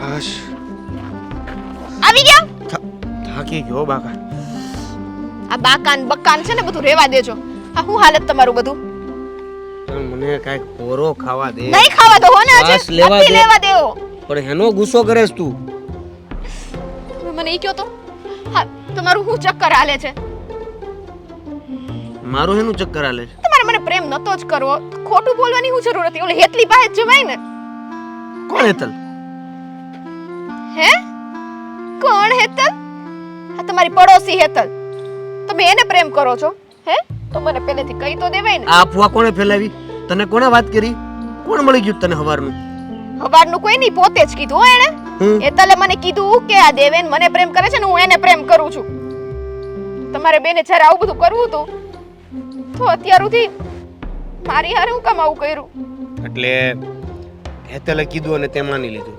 હાશ, આવી ગયા? થાકી ગયો બાકા. આ બાકાન બકાન છે ને બધું રહેવા દેજો. આ હું હાલત તમારું બધું? પણ મને કાંઈક પોરો ખાવા દે. નહીં ખાવા દો હો ને આજે. શ્વાસ લેવા નથી દે. લેવા દેવો. પણ એનો ગુસ્સો કરેસ તું? મને ઈ કયો તો. હા, તમારું હું ચક્કર હાલે છે? મારું એનું ચક્કર હાલે છે. તમારે મને પ્રેમ નતો જ કરવો, ખોટું બોલવાની હું જરૂર હતી. ઓલે હેતલી પાસે જ જવાય ને. કોણ હેતલ? હે? કોણ હેતલ? આ તમારી પડોશી હેતલ. તમે એને પ્રેમ કરો છો? હે? તો મને પહેલેથી કહી તો દેવાય ને. આ અફવા કોણે ફેલાવી? તને કોણે વાત કરી? કોણ મળી ગયું તને હવારનું? હવારનું કોઈ નહીં, પોતે જ કીધું હો એણે. હેતલે મને કીધું કે આ દેવેન મને પ્રેમ કરે છે ને હું એને પ્રેમ કરું છું. તમારે બેને જ્યારે આવું બધું કરવું હતું તો અત્યાર સુધી મારી હારે હું કામ આવું કર્યું? એટલે હેતલે કીધું અને તે માની લીધું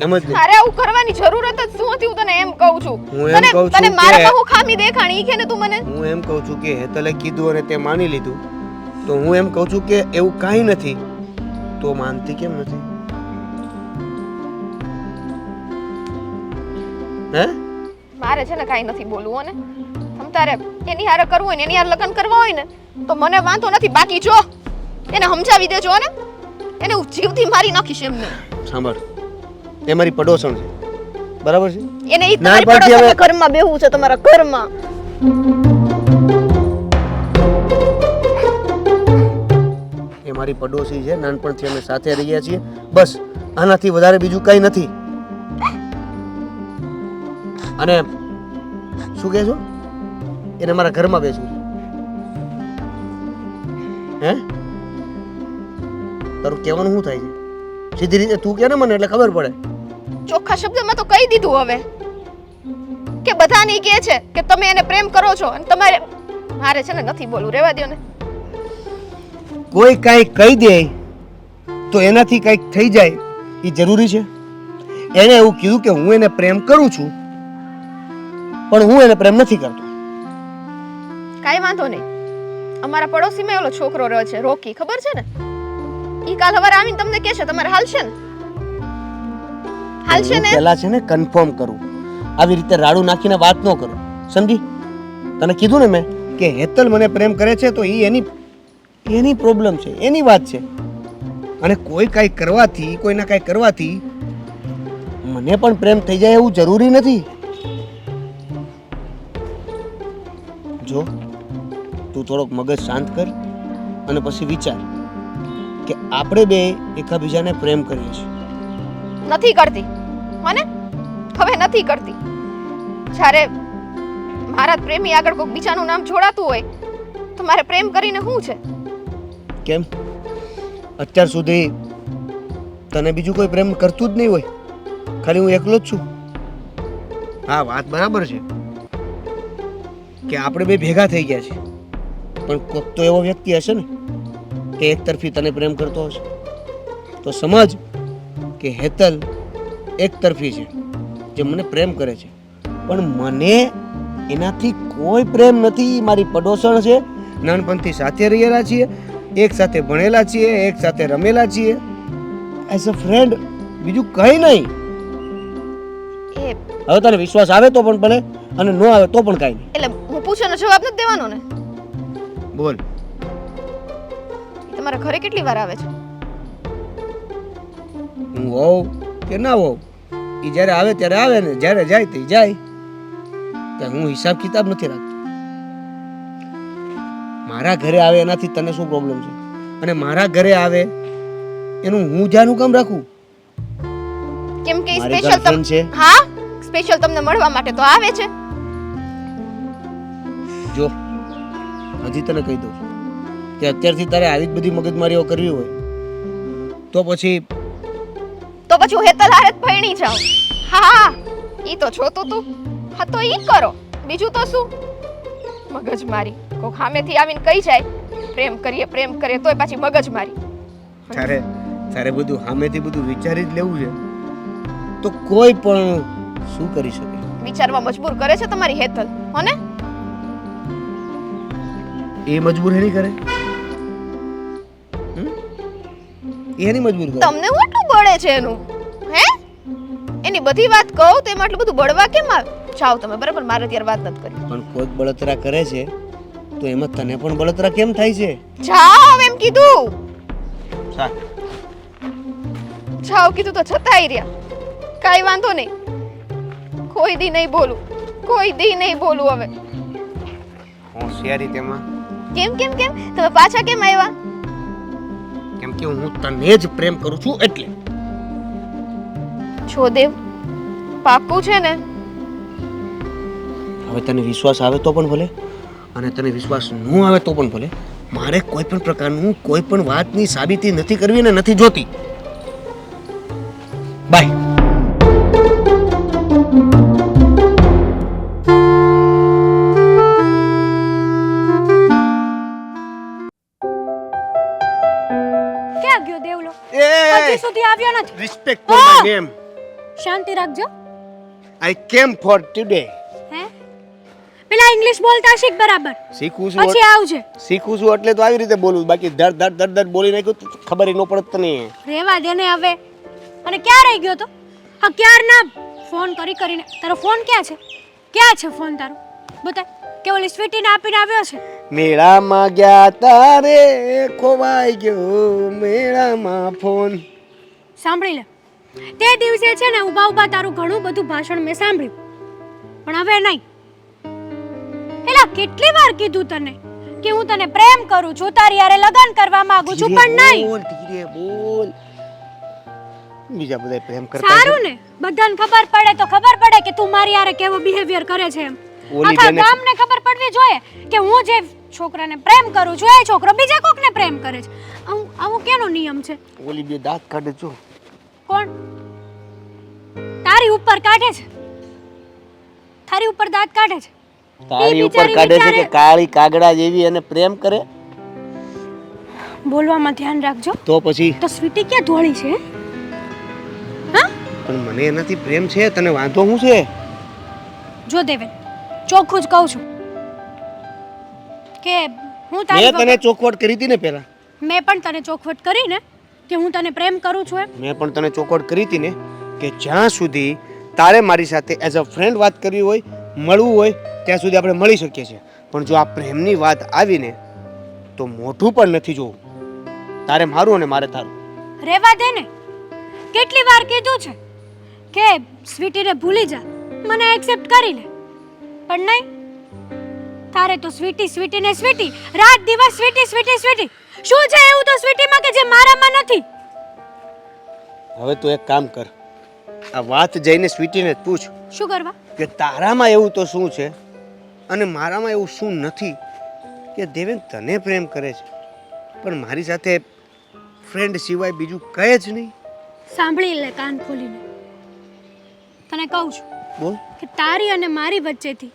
એમ જ ને? અરે આવું કરવાની જરૂરત જ શું હતી? હું તને એમ કહું છું. હું એમ કહું છું તને કે- મારામાં હું ખામી દેખાણી ઈ કે ને તું મને? હું એમ કહું છું કે હેતલે કીધું અને તે માની લીધું, તો હું એમ કહું છું કે એવું કાંઈ નથી તો માનતી કેમ નથી? હે? મારે છે ને કાંઈ નથી બોલવું હો ને. તમ તારે એની હારે કરવું હોય ને એની હારે લગ્ન કરવા હોય ને તો મને વાંધો નથી. બાકી જો એને સમજાવી દેજો ને, એને હું જીવથી મારી નાખીશ એમને. સાંભળ, એ મારી પડોસણ છે, બરાબર છે? એને ઈ ના તમારી પાડતી પડોશમાં હવે. ઘરમાં બેહવું છે, તમારા ઘરમાં. એ મારી પડોશી છે, નાનપણથી અમે સાથે રહ્યા છીએ, બસ. આનાથી વધારે બીજું કંઈ નથી. અને શું કહે છો? એને મારા ઘરમાં બેસવું છે? હે? તારું કહેવાનું શું થાય છે? સીધી રીતે તું કે ને મને એટલે ખબર પડે. ચોખ્ખા શબ્દમાં તો કહી દીધું હવે કે બધાને ઈ કહે છે કે તમે એને પ્રેમ કરો છો અને તમારે. મારે છે ને નથી બોલવું, રહેવા દ્યો ને. કોઈ કાંઈ કહી દે તો એનાથી કંઈક થઈ જાય એ જરૂરી છે? એણે એવું કીધું કે હું એને પ્રેમ કરું છું પણ હું એને પ્રેમ નથી કરતો. કાંઈ વાંધો નહીં. અમારા પડોશીમાં ઓલો છોકરો રહે છે રોકી, ખબર છે ને? ઈ કાલ સવારે આવીને તમને કહેશે તમારે હાલશે ને? હાલશે હું ને? પહેલા છે ને કન્ફર્મ કરું, આવી રીતે રાડું નાખીને વાત ન કરું, સમજી? તને કીધું ને મેં કે હેતલ મને પ્રેમ કરે છે તો એ એની પ્રોબ્લેમ છે, એની વાત છે. અને કોઈ કાંઈ કરવાથી, કોઈના કાંઈ કરવાથી મને પણ પ્રેમ થઈ જાય એવું જરૂરી નથી. જો તું થોડોક મગજ શાંત કર અને પછી વિચાર કે આપણે બે એકબીજાને પ્રેમ કરીએ છીએ. નથી કરતી મને, હવે નથી કરતી. જ્યારે મારા પ્રેમી આગળ કોઈ બીજાનું નામ જોડાતું હોય તો મારે પ્રેમ કરીને શું છે? કેમ? અત્યાર સુધી તને બીજું કોઈ પ્રેમ કરતું જ નહીં હોય, ખાલી હું એકલો જ છું. હા, વાત બરાબર છે કે આપણે બે ભેગા થઈ ગયા છે, પણ કોઈક તો એવો વ્યક્તિ હશે ને કે એક તરફી તને પ્રેમ કરતો હશે. તો સમજ કે હેતલ એક તરફી છે, જે મને પ્રેમ કરે છે, પણ મને એનાથી કોઈ પ્રેમ નથી. મારી પડોસણ છે, નાનપણથી સાથે રહેલા છીએ, એક સાથે ભણેલા છીએ, એક સાથે રમેલા છીએ, એઝ અ ફ્રેન્ડ, બીજું કંઈ નહીં. એ હવે તને વિશ્વાસ આવે તો પણ ભલે, અને ન આવે તો પણ કાંઈ નહીં. એટલે હું પૂછવાનો જવાબ નથી દેવાનો ને? બોલ. એ તમારા ઘરે કેટલી વાર આવે છે? હું હોઉં કે ના હોઉં, એ જ્યારે આવે ત્યારે આવે ને જ્યારે જાય તે જાય. કે હું હિસાબ કિતાબ નથી રાખતો. મારા ઘરે આવે એનાથી તને શું પ્રોબ્લેમ છે? અને મારા ઘરે આવે એનું હું ધ્યાન કામ રાખું? કેમ કે મારી સ્પેશિયલ girlfriend છે. હા, સ્પેશિયલ તમને મળવા માટે તો આવે છે. જો હજી તને કહી દઉં છું કે અત્યારથી તારે આવી જ બધી મગજમારીઓ કરવી હોય તો પછી હું હેતલ હારે જ ભણી જાઉં. હા, ઈ તો છો તો તું. હા તો ઈ કરો, બીજું તો શું? મગજમારી કોક સામેથી આવીને કહી જાય પ્રેમ કરીએ તોય પાછી મગજમારી. તારે બધું સામેથી બધું વિચારી જ લેવું છે તો કોઈ પણ શું કરી શકે? વિચારવા મજબૂર કરે છે તમારી હેતલ, હો ને? એ મજબૂર નહીં કરે? એ નહીં મજબૂર કરે? તમને હું એટલું બળે છે એનું? હે? એની બધી વાત કહું તો એમાં આટલું બધું બળવા કેમ આવે? જાઓ તમે, બરાબર, મારે ત્યારે વાત નથી કરી. પણ કોઈ બળતરા કરે છે તો એમાં તને પણ બળતરા કેમ થાય છે? જાઓ એમ કીધું. સારું, જાઓ કીધું તો છતાંય રહ્યા. કાઈ વાંધો નહીં, કોઈ દી નહીં બોલું, કોઈ દી નહીં બોલું હવે. હોશિયારી તેમાં. કેમ કેમ કેમ તમે પાછા કેમ આવ્યા? કેમ કે હું તને જ પ્રેમ કરું છું એટલે. છો દેવ, પાક્કું છે ને? હવે તને વિશ્વાસ આવે તો પણ ભલે, અને તને વિશ્વાસ ન આવે તો પણ ભલે, મારે કોઈ પણ પ્રકારનું કોઈ પણ વાતની સાબિતી નથી કરવી ને નથી જોતી. બાય. ક્યાં ગયો દેવલો? એ હજી સુધી આવ્યો નથી. Respect for my name. શાંતિ રાખજો. આઈ કેમ ફોર ટુડે. હે? પેલા ઇંગ્લિશ બોલતા શીખ બરાબર, શીખું છું પછી આવજે. શીખું છું એટલે તો આવી રીતે બોલું, બાકી ધડ ધડ ધડ ધડ બોલી નાખ્યું તો ખબર ન પડત તને. રેવા દે ને હવે. અને ક્યાં રહી ગયો તો? હા, ક્યારના ફોન કરીને. તારો ફોન ક્યાં છે? ક્યાં છે ફોન તારો? બતા કે ઓલી સ્વીટીને આપીને આવ્યો છે? મેળામાં ગયા તારે ખોવાઈ ગયો મેળામાં ફોન. સાંભળી લે, તે દિવસે છે ને ઊભા ઊભા તારું ઘણું બધું ભાષણ મેં સાંભળ્યું, પણ હવે નહીં. એલા કેટલી વાર કીધું તને કે હું તને પ્રેમ કરું છું, તારી યારે લગ્ન કરવા માંગુ છું, પણ નહીં. બોલ ધીરે બોલ. બીજા બધા પ્રેમ કરતા સારું ને, બધાને ખબર પડે તો ખબર પડે કે તું મારી યારે કેવો બિહેવિયર કરે છે એમ. ઓલી આખા બેને- ગામને ખબર પડવી જોઈએ કે હું જે છોકરાને પ્રેમ કરું છું એ છોકરો બીજા કોકને પ્રેમ કરે છે. આવું કેનો નિયમ છે? ઓલી બે દાંત કાઢે છો. કોણ તારી ઉપર કાઢે છે? તારી ઉપર દાંત કાઢે છે? તારી ઈ ઉપર બિચારી કાઢે છે કે વિચારે- કાળી કાગડા જેવી અને પ્રેમ કરે બોલવામાં ધ્યાન રાખજો. તો પછી? તો સ્વીટી ક્યાં ધોળી છે? હા, પણ મને એનાથી પ્રેમ છે, તને વાંધો શું છે? જો દેવેન, ચોખ્ખું જ કહું છું કે હું તારી મેં તને વગર- ચોખવટ કરી હતી ને પહેલા. મેં પણ તને ચોખવટ કરી ને કે હું તને પ્રેમ કરું છું એમ. મેં પણ તને ચોખવટ કરી હતી ને કે જ્યાં સુધી તારે મારી સાથે એઝ અ ફ્રેન્ડ વાત કરવી હોય, મળવું હોય, ત્યાં સુધી આપણે મળી શકીએ છીએ. પણ જો આ પ્રેમની વાત આવીને તો મોઢું પણ નથી જોવું. તારે મારું અને મારે તારું. રેવા દે ને, કેટલી વાર કીધું છે કે સ્વીટીને ભૂલી જા, મને એક્સેપ્ટ કરી લે, પણ નહીં. તારે તો સ્વીટી સ્વીટી ને સ્વીટી, રાત દિવસ સ્વીટી સ્વીટી સ્વીટી. શું છે એવું તો સ્વીટીમાં કે જે મારામાં નથી? હવે તું એક કામ કર, આ વાત જઈને સ્વીટીને જ પૂછ શું કરવા? કે તારામાં એવું તો શું છે અને મારામાં એવું શું નથી કે દેવેન તને પ્રેમ કરે છે પણ મારી સાથે ફ્રેન્ડ સિવાય બીજું કહે જ નહીં. સાંભળી લે કાન ખોલીને. તને કહું છું બોલ. કે તારી અને મારી વચ્ચેથી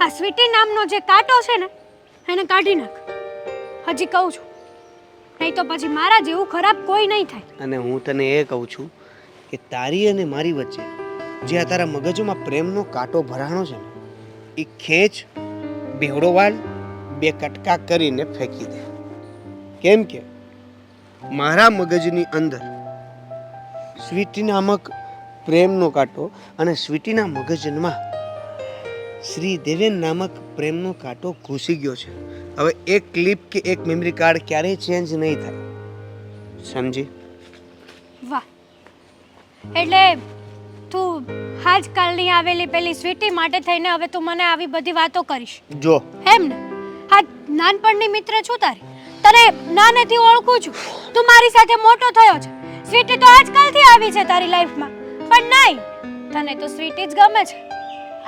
આ સ્વીટી નામનો જે કાંટો છે ને એને કાઢી નાખ. હજી કહું છું, નહીં તો પછી મારા જેવું ખરાબ કોઈ નહીં થાય. અને હું તને એ કહું છું કે તારી અને મારી વચ્ચે જે આ તારા મગજમાં પ્રેમનો કાંટો ભરાણો છે ને એ ખેંચ, બેવડો વાળ, બે કટકા કરીને ફેંકી દે. કેમ કે મારા મગજની અંદર સ્વીટી નામક પ્રેમનો કાંટો અને સ્વીટીના મગજમાં શ્રી દેવેન નામક પ્રેમનો કાંટો ઘૂસી ગયો છે. હવે એક ક્લિપ કે એક મેમરી કાર્ડ ક્યારેય ચેન્જ નહીં થાય. સમજી? વાહ, એટલે તું આજકાલની આવેલી પેલી સ્વીટી માટે થઈને હવે તું મને આવી બધી વાતો કરીશ જો એમ ને? આ નાનપણની મિત્ર છું તારી, તને નાનેથી ઓળખું છું, તું મારી સાથે મોટો થયો છે. સ્વીટી તો આજકાલથી આવી છે તારી લાઈફમાં, પણ નહીં, તને તો સ્વીટી જ ગમે છે.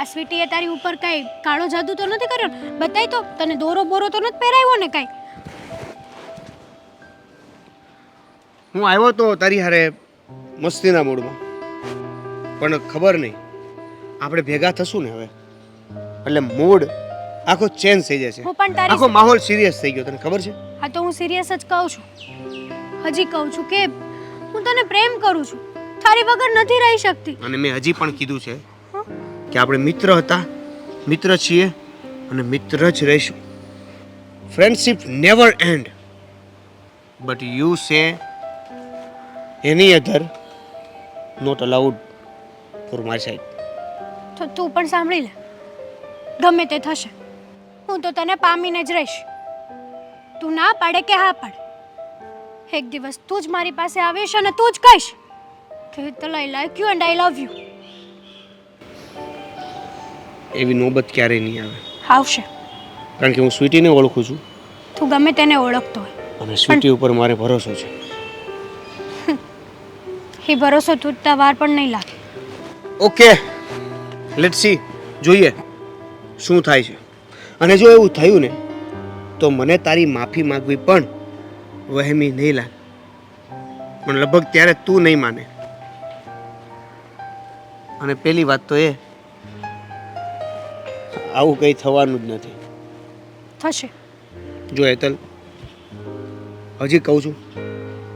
આ સ્વીટીએ તારી ઉપર કઈ કાળો જાદુ તો નથી કર્યો ને? બતાય તો, તને દોરો બોરો તો નથી પહેરાવ્યો ને કઈ? હું આવ્યો તો તારી હારે મસ્તીના મૂડમાં, પણ ખબર નહીં આપણે ભેગા થશું ને હવે એટલે મૂડ આખો ચેન્જ થઈ જશે. હું પણ તારી આખો માહોલ સિરિયસ થઈ ગયો. તને ખબર છે? હા તો હું સિરિયસ જ કહું છું. હજી કહું છું કે હું તને પ્રેમ કરું છું, તારી વગર નથી રહી શકતી. અને મેં હજી પણ કીધું છે કે આપણે મિત્ર હતા, મિત્ર છીએ અને મિત્ર જ રહીશું. Friendship never end, but you say any other not allowed for my side. તો તું પણ સાંભળી લે, ગમે તે થશે હું તો તને પામીને જ રહીશ. તું ના પાડે કે હા પાડે, એક દિવસ તું જ મારી પાસે આવીશ અને તું જ કહીશ કે Hital I like you and I love you. એવી નોબત ક્યારેય નહીં આવે, આવશે. કારણ કે હું સ્વીટીને ઓળખું છું તું ગમે તેને ઓળખતો હોય, અને સ્વીટી ઉપર મારે ભરોસો છે. એ ભરોસો તૂટતા વાર પણ નહીં લાગે. ઓકે, લેટ્સ સી, જોઈએ શું થાય છે. અને જો એવું થયું ને તો મને તારી માફી માંગવી પણ વહેમી નહીં લાગે, પણ લગભગ ત્યારે તું નહીં માને. અને પેલી વાત તો એ, આવું કંઈ થવાનું જ નથી. થશે. જો હેતલ, હજી કહું છું,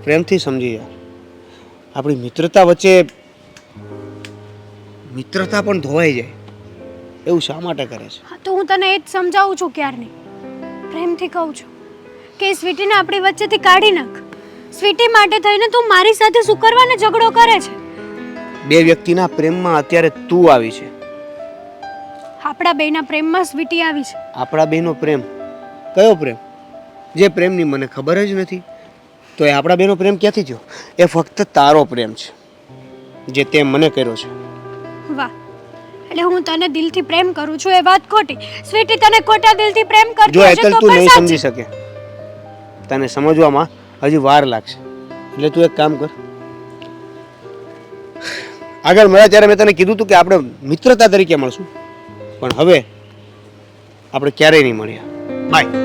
પ્રેમથી સમજી જા. આપણી મિત્રતા વચ્ચે મિત્રતા પણ ધોવાઈ જાય એવું શા માટે કરે છે? હા તો હું તને એ જ સમજાવું છું ક્યારની, પ્રેમથી કહું છું કે સ્વીટીને આપણી વચ્ચેથી કાઢી નાખ. સ્વીટી માટે થઈને તું મારી સાથે શું કરવાને ઝઘડો કરે છે? બે વ્યક્તિના પ્રેમમાં અત્યારે તું આવી છે. આપણા બેના પ્રેમમાં સ્વીટી આવી છે. આપણા બેનો પ્રેમ કયો પ્રેમ? જે પ્રેમની મને ખબર જ નથી. તો એ આપણા બેનો પ્રેમ ક્યાંથી થયો? એ ફક્ત તારો પ્રેમ છે જે તે મને કર્યો છે. વાહ, એટલે હું તને દિલથી પ્રેમ કરું છું એ વાત ખોટી, સ્વીટી તને ખોટા દિલથી પ્રેમ કરતી જો હશે હેતલ તો તું પણ નહીં સાચી. સમજી શકે, તને સમજવામાં હજી વાર લાગશે. એટલે તું એક કામ કર, આગળ મળ્યા ત્યારે મેં તને કીધું હતું કે આપણે મિત્રતા તરીકે મળશું, પણ હવે આપણે ક્યારેય નહીં મળ્યા. બાય.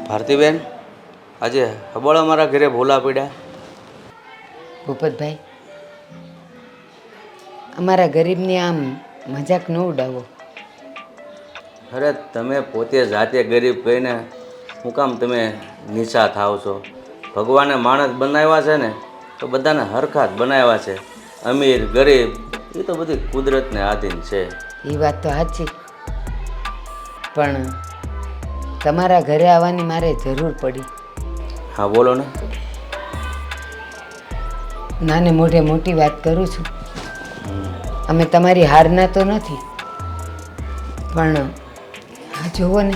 ભારતીબેન, આજે હબળ અમારા ઘરે ભોલા પડ્યા. ભૂપતભાઈ, અમારા ગરીબની આમ મજાક ન ઉડાવો. અરે તમે પોતે જાતે ગરીબ કહીને હું કામ તમે નીચા થાવ છો? ભગવાને માણસ બનાવ્યા છે ને તો બધાને હરખા જ બનાવ્યા છે. અમીર ગરીબ એ તો બધી કુદરતને આધીન છે. એ વાત તો સાચી, પણ તમારા ઘરે આવવાની મારે જરૂર પડી. હા બોલો ને. નાને મોઢે મોટી વાત કરું છું. અમે તમારી હારના તો નથી, પણ આ જુઓ ને,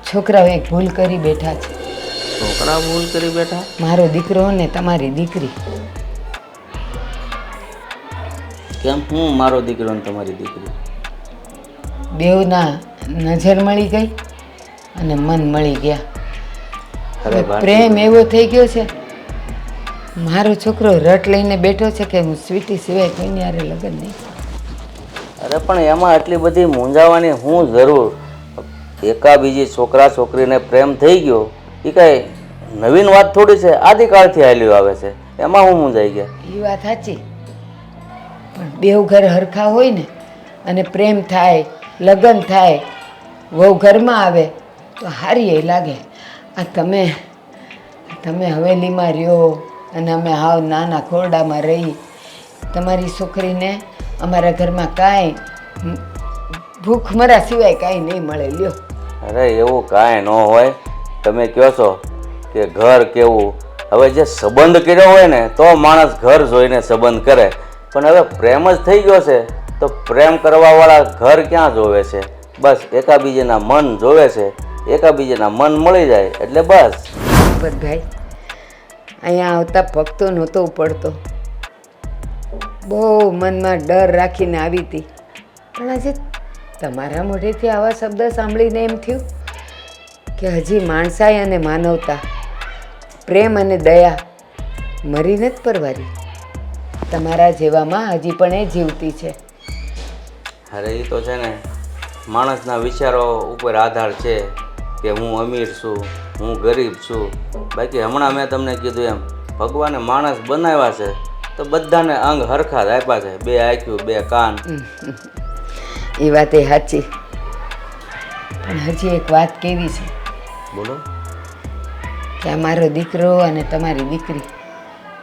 છોકરાઓ એક ભૂલ કરી બેઠા છે. છોકરા ભૂલ કરી બેઠા? મારો દીકરો ને તમારી દીકરી. કેમ? હું મારો દીકરો ને તમારી દીકરી? બેવના નજર મળી ગઈ અને મન મળી ગયા. અરે ભારતી, પ્રેમ એવો થઈ ગયો છે. મારો છોકરો રટ લઈને બેઠો છે કે હું સ્વીટી સિવાય કોઈની હારે લગ્ન નહીં. અરે પણ એમાં આટલી બધી મૂંઝાવાની શું જરૂર? એકા બીજી છોકરા છોકરીને પ્રેમ થઈ ગયો એ કાંઈ નવીન વાત થોડી છે, આદિકાળથી હાલ્યું આવે છે. એમાં હું મૂંઝાઈ ગયા? એ વાત સાચી, પણ બેવ ઘર હરખા હોય ને અને પ્રેમ થાય, લગ્ન થાય, વહુ ઘરમાં આવે તો સારી એ લાગે. આ તમે હવેલીમાં રહ્યો અને અમે હાવ નાના ખોરડામાં રહી. તમારી છોકરીને અમારા ઘરમાં કાંઈ ભૂખમરા સિવાય કાંઈ નહીં મળે. લ્યો. અરે એવું કાંઈ ન હોય. તમે કહો છો કે ઘર કેવું, હવે જે સંબંધ કર્યો હોય ને તો માણસ ઘર જોઈને સંબંધ કરે, પણ હવે પ્રેમ જ થઈ ગયો છે તો પ્રેમ કરવાવાળા ઘર ક્યાં જોવે છે? બસ એકાબીજાના મન જોવે છે, એકાબીજાના મન મળી જાય એટલે બસ. ભાઈ અહીંયા આવતા પગ તો નહોતો પડતો, બહુ મનમાં ડર રાખીને આવી હતી, પણ આજે તમારા મોઢેથી આવા શબ્દ સાંભળીને એમ થયું કે હજી માણસાઈ અને માનવતા, પ્રેમ અને દયા મરીને જ પરવારી. તમારા જેવામાં હજી પણ એ જીવતી છે. અરે એ તો છે ને માણસના વિચારો ઉપર આધાર છે કે હું અમીર છું, હું ગરીબ છું. બાકી હમણાં મેં તમને કીધું એમ ભગવાને માણસ બનાવ્યા છે તો બધાને અંગ હરખા જ આપ્યા છે, 2 આંખ્યું 2 કાન. એ વાત એ સાચી, પણ હજી એક વાત કેવી છે. બોલો. કે આ મારો દીકરો અને તમારી દીકરી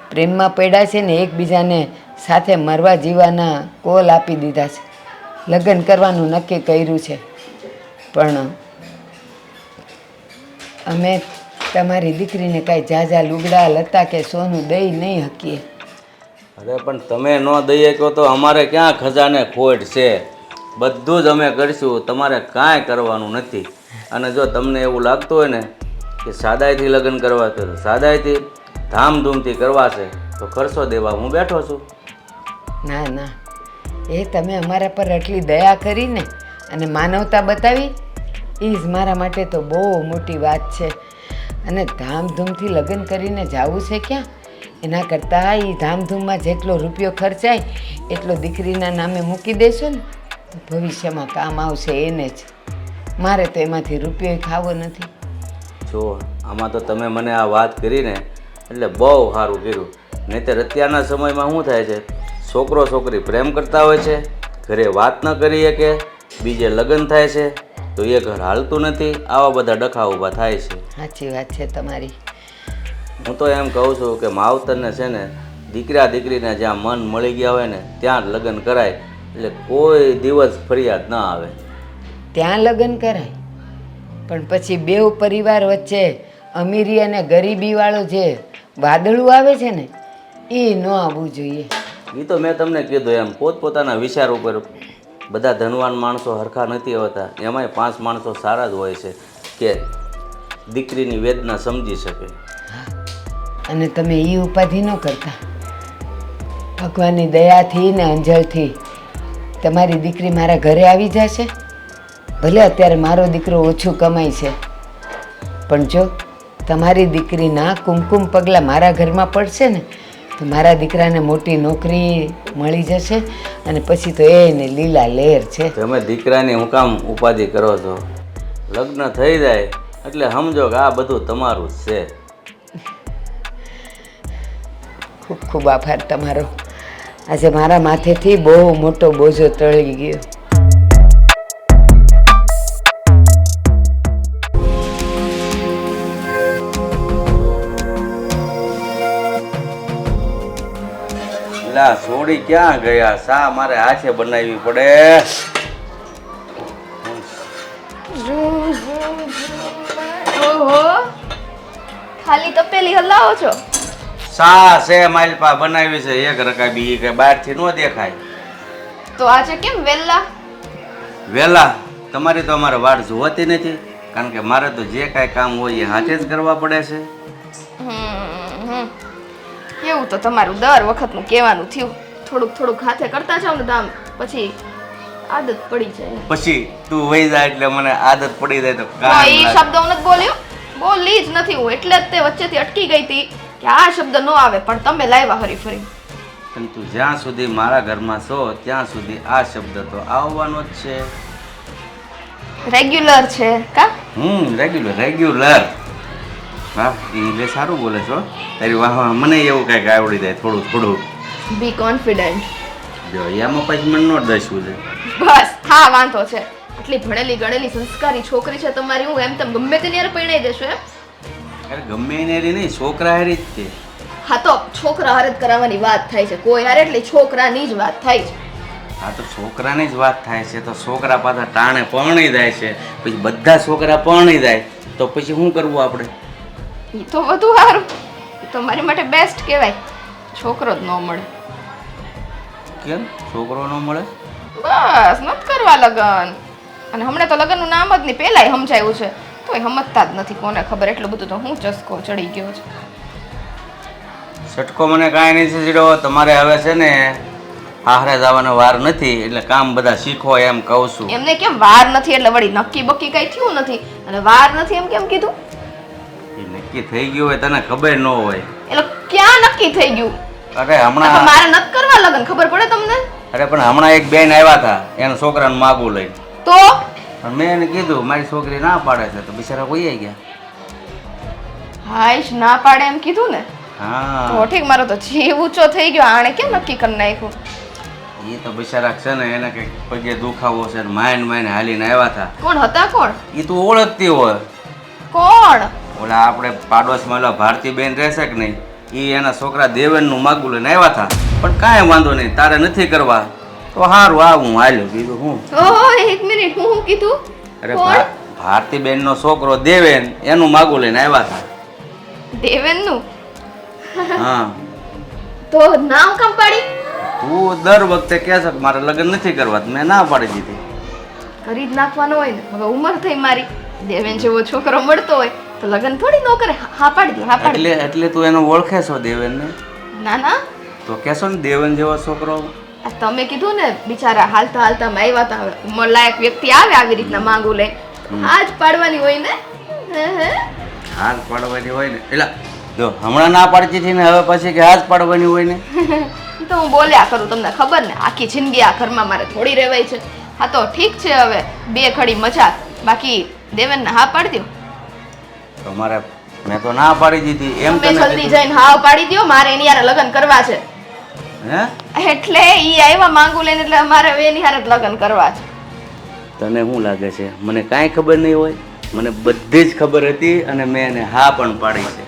પ્રેમમાં પડ્યા છે ને એકબીજાને સાથે મરવા જીવાના કોલ આપી દીધા છે, લગ્ન કરવાનું નક્કી કર્યું છે. પણ અમે તમારી દીકરીને કાંઈ ઝાઝા લુગડા લતા કે સોનું દઈ નહીં શકીએ. અરે પણ તમે ન દઈએ કહો તો અમારે ક્યાં ખજાને ખોટ છે? બધું જ અમે કરીશું, તમારે કાંઈ કરવાનું નથી. અને જો તમને એવું લાગતું હોય ને કે સાદાઈથી લગ્ન કરવા છે તો સાદાઈથી ધામધૂમથી કરવા છે તો ખર્ચો દેવા હું બેઠો છું. ના ના, એ તમે અમારા પર આટલી દયા કરીને અને માનવતા બતાવી એ જ મારા માટે તો બહુ મોટી વાત છે. અને ધામધૂમથી લગ્ન કરીને જવું છે ક્યાં? એના કરતાં એ ધામધૂમમાં જેટલો રૂપિયો ખર્ચાય એટલો દીકરીના નામે મૂકી દેશો ને તો ભવિષ્યમાં કામ આવશે એને જ. મારે તો એમાંથી રૂપિયો ખાવો નથી. જો આમાં તો તમે મને આ વાત કરીને એટલે બહુ સારું કર્યું. નહીંતર અત્યારના સમયમાં શું થાય છે, છોકરો છોકરી પ્રેમ કરતા હોય છે, ઘરે વાત ન કરી શકે, બીજે લગ્ન થાય છે તો એ ઘર હાલતું નથી. આવા બધા ડખા ઊભા થાય છે. સાચી વાત છે તમારી. હું તો એમ કહું છું કે માવતરને છે ને દીકરા દીકરીને જ્યાં મન મળી ગયા હોય ને ત્યાં જ લગ્ન કરાય એટલે કોઈ દિવસ ફરિયાદ ન આવે. ત્યાં લગ્ન કરાય, પણ પછી બેવ પરિવાર વચ્ચે અમીરી અને ગરીબીવાળું જે વાદળું આવે છે ને એ ન આવવું જોઈએ. એ તો મેં તમને કીધું એમ પોતપોતાના વિચાર ઉપર બધા ધનવાન માણસો હરખા નથી હોતા. એમાંય 5 માણસો સારા જ હોય છે કે દીકરીની વેદના સમજી શકે. અને તમે એ ઉપાધિ ન કરતા. ભગવાનની દયાથી ને અંજલથી તમારી દીકરી મારા ઘરે આવી જશે. ભલે અત્યારે મારો દીકરો ઓછું કમાય છે, પણ જો તમારી દીકરીના કુમકુમ પગલાં મારા ઘરમાં પડશે ને તો મારા દીકરાને મોટી નોકરી મળી જશે અને પછી તો એને લીલા લહેર છે. તમે દીકરાની હું કામ ઉપાધિ કરો છો? લગ્ન થઈ જાય એટલે સમજો કે આ બધું તમારું જ છે. ખૂબ ખૂબ આભાર તમારો. આજે મારા માથેથી બહુ મોટો બોજો ટળી ગયો. લા સોડી ક્યાં ગયા? શા મારે હાથે બનાવવી પડે? ઓહો, ખાલી તપેલી હલાવો છો? શા છે માલપા બનાવી છે એક રકાબી કે બહારથી ન દેખાય. તો આજે કેમ વેલા? વેલા તમારી તો અમારે વાટ જોવાતી નથી, કારણ કે મારે તો જે કાંઈ કામ હોય એ હાથે જ કરવા પડે છે. એવું તો તમારું દર વખતનું કહેવાનું થયું. થોડુંક થોડુંક હાથે કરતા જાવ ને દામ પછી આદત પડી જાય. પછી તું વહી જાય એટલે મને આદત પડી જાય તો એ કામ શબ્દ હું નથી બોલ્યો, બોલી જ નથી હું. એટલે જ તે વચ્ચેથી અટકી ગઈ હતી કે આ શબ્દ ન આવે, પણ તમે લાવ્યા હરી ફરી. પણ તું જ્યાં સુધી મારા ઘરમાં છો ત્યાં સુધી આ શબ્દ તો આવવાનો જ છે. રેગ્યુલર છે કા? રેગ્યુલર. હા, એ સારું બોલે છો તારી વાહ. મને એવું કંઈક આવડી જાય થોડું. બી કોન્ફિડન્ટ. જો એમાં પછી મને નો દસવું છે. બસ હા વાંધો છે. આટલી ભણેલી ગણેલી સંસ્કારી છોકરી છે તમારી, હું એમ તેમ ગમે તેની હારે પરણાઈ દેશો એમ? અરે ગમે એને હારી નહીં, છોકરા હારી જ તે. હા તો છોકરા હારે જ કરાવવાની વાત થાય છે, કોઈ હારે એટલે છોકરાની જ વાત થાય છે. હા તો છોકરાની જ વાત થાય છે તો છોકરા પાછા ટાણે પરણી જાય છે, પછી બધા છોકરા પરણી જાય તો પછી શું કરવું આપણે? એ તો વધુ સારું, એ તો મારી માટે બેસ્ટ કહેવાય. છોકરો જ ન મળે. કેમ છોકરો ન મળે? બસ નથી કરવા લગન. અને હમણાં તો લગનનું નામ જ નહીં, પહેલાંય સમજાયું છે તોય સમજતા જ નથી. કોને ખબર, એટલું બધું તો હું ચસ્કો ચડી ગયો છે. છટકો મને કાંઈ નથી ચડ્યો. તમારે હવે છે ને હારે જવાનો વાર નથી, એટલે કામ બધા શીખો એમ કહું છું. એમને કેમ વાર નથી એટલે વળી નક્કી બક્કી કઈ થયું નથી અને વાર નથી એમ કેમ કીધું? એ નક્કી થઈ ગયું હોય તને ખબર ન હોય. એટલે ક્યાં નક્કી થઈ ગયું? અરે તો હમણાં મારે નથી કરવા લગન, ખબર પડે તમને? અરે પણ હમણાં એક બેન આવ્યા હતા એના છોકરાને માગું લઈને. તો પણ મેં એને કીધું મારી છોકરી ના પાડે છે તો બિચારા કોઈ ગયા. હાઈશ ના પાડે એમ કીધું ને? હા તો ઠીક, મારો તો જીવ ઊંચો થઈ ગયો. આણે કેમ નક્કી કરી નાખ્યું? એ તો બિચારા છે ને એને કંઈક પગે દુખાવો છે માઇન હાલીને આવ્યા હતા. કોણ હતા? કોણ? એ તું ઓળખતી હોય. કોણ? ઓલા આપણે પાડોશમાં ઓલા ભારતીબેન રહેશે કે નહીં, એ એના છોકરા દેવેનનું માગું લઈને આવ્યા હતા. પણ કાંઈ વાંધો નહીં, તારે નથી કરવા તો સારું, આ હું હાલ્યો. બીજું હું? ઓહો, એક મિનિટ, હું કીધું? અરે કોણ? ભારતીબેનનો છોકરો દેવેન એનું માગું લઈને આવ્યા હતા. દેવેનનું? હા તો નામ કેમ પાડી? તું દર વખતે કહે છે કે મારે લગ્ન નથી કરવા, તો મેં ના પાડી દીધી. કરી જ નાખવાનો હોય ને, હવે ઉંમર થઈ મારી. દેવેન જેવો છોકરો મળતો હોય તો લગ્ન થોડી ન કરે. હા પાડી દો, હા પાડી દો. એટલે તું એને ઓળખે છો દેવેનને? ના ના, તો કહેશો ને દેવેન જેવો છોકરો. આ તમે કીધું ને બિચારા હાલતા હાલતામાં આવ્યા હતા. હવે ઉંમરલાયક વ્યક્તિ આવે આવી રીતના માંગુ લે, હાથ પાડવાની હોય ને. હાથ પાડવાની હોય ને, એટલે જો હમણાં ના પાડતી હતી ને, હવે પછી કે હાથ પાડવાની હોય ને. તો હું બોલ્યા કરું, તમને ખબર ને આખી જિંદગી આ ઘરમાં મારે થોડી રહેવાય છે. હા તો ઠીક છે, હવે બે ખડી મજા. બાકી દેવેનને હા પાડી દો. તો મારે મેં તો ના પાડી દીધી એમ. તમે જલ્દી જઈને હા પાડી દો, મારે એની હારે લગ્ન કરવા છે. હે એટલે ઈ આવ્યા માંગુ લઈને, એટલે મારે એની હારે જ લગ્ન કરવા છે. તને શું લાગે છે મને કાંઈ ખબર નહીં હોય? મને બધી જ ખબર હતી અને મેં એને હા પણ પાડી છે.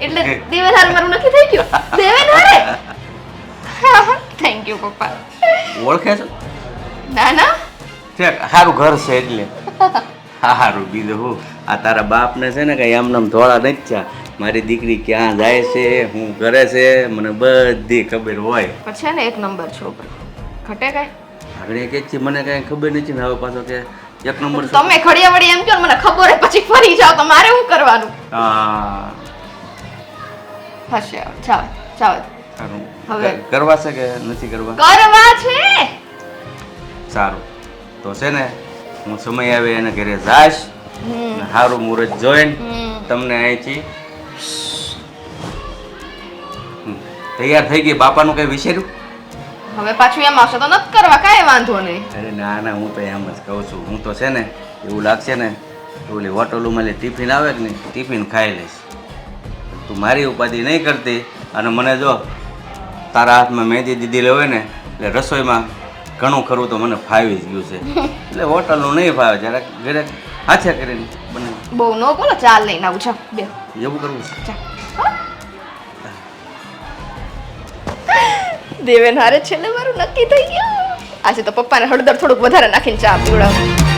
એટલે દેવેન હારે મારું નક્કી થઈ ગયું. દેવેન હારે? થેન્ક યુ પપ્પા. ઓળખે છો? ના ના, છે સારું ઘર છે એટલે. સારું, બીજું હું? આ તારા બાપને છે ને કઈ આમ ધોળા નથી થયા. મારી દીકરી ક્યાં જાય છે, શું કરે છે, મને બધી ખબર હોય. પણ છે ને એક નંબર છોકરો, ઘટે કઈ? આગળ એક છે મને કઈ ખબર નથી ને, હવે પાછો કે એક નંબર. તમે ખડિયા વળી એમ કહો ને મને ખબર હોય પછી ફરી જાવ તો મારે શું કરવાનું? હા હશે, ચાલ ચાલ. સારું, હવે કરવા છે કે નથી કરવા? કરવા છે. સારું, તો છે ને હું સમય આવે એને ઘરે જાશ, સારું મુહૂર્ત જોઈને તમને અહીંથી તૈયાર થઈ ગઈ. બાપાનું કઈ વિચાર્યું? હવે પાછું એમ આવશે તો નથી કરવા, કાંઈ વાંધો નહીં. અરે ના ના, હું તો એમ જ કહું છું. હું તો છે ને એવું લાગશે ને તો ઓલી હોટલોમાં ટિફિન આવે કે નહીં, ટિફિન ખાઈ લઈશ. તું મારી ઉપાધિ નહીં કરતી. અને મને જો તારા હાથમાં મહેંદી દીધી લેવાય ને, એટલે રસોઈમાં ઘણું ખરું તો મને ફાવી જ ગયું છે. એટલે હોટલનું નહીં ફાવે, જરાક ઘરે હાથે કરીને બને. બહુ ન બોલો, ચાલ લઈને આવું. ચાલ બે એવું કરવું છે. દેવેન હારે છેલ્લે મારું નક્કી થઈ ગયું. આજે તો પપ્પાને હળદર થોડુંક વધારે નાખીને ચા પીવડાવું.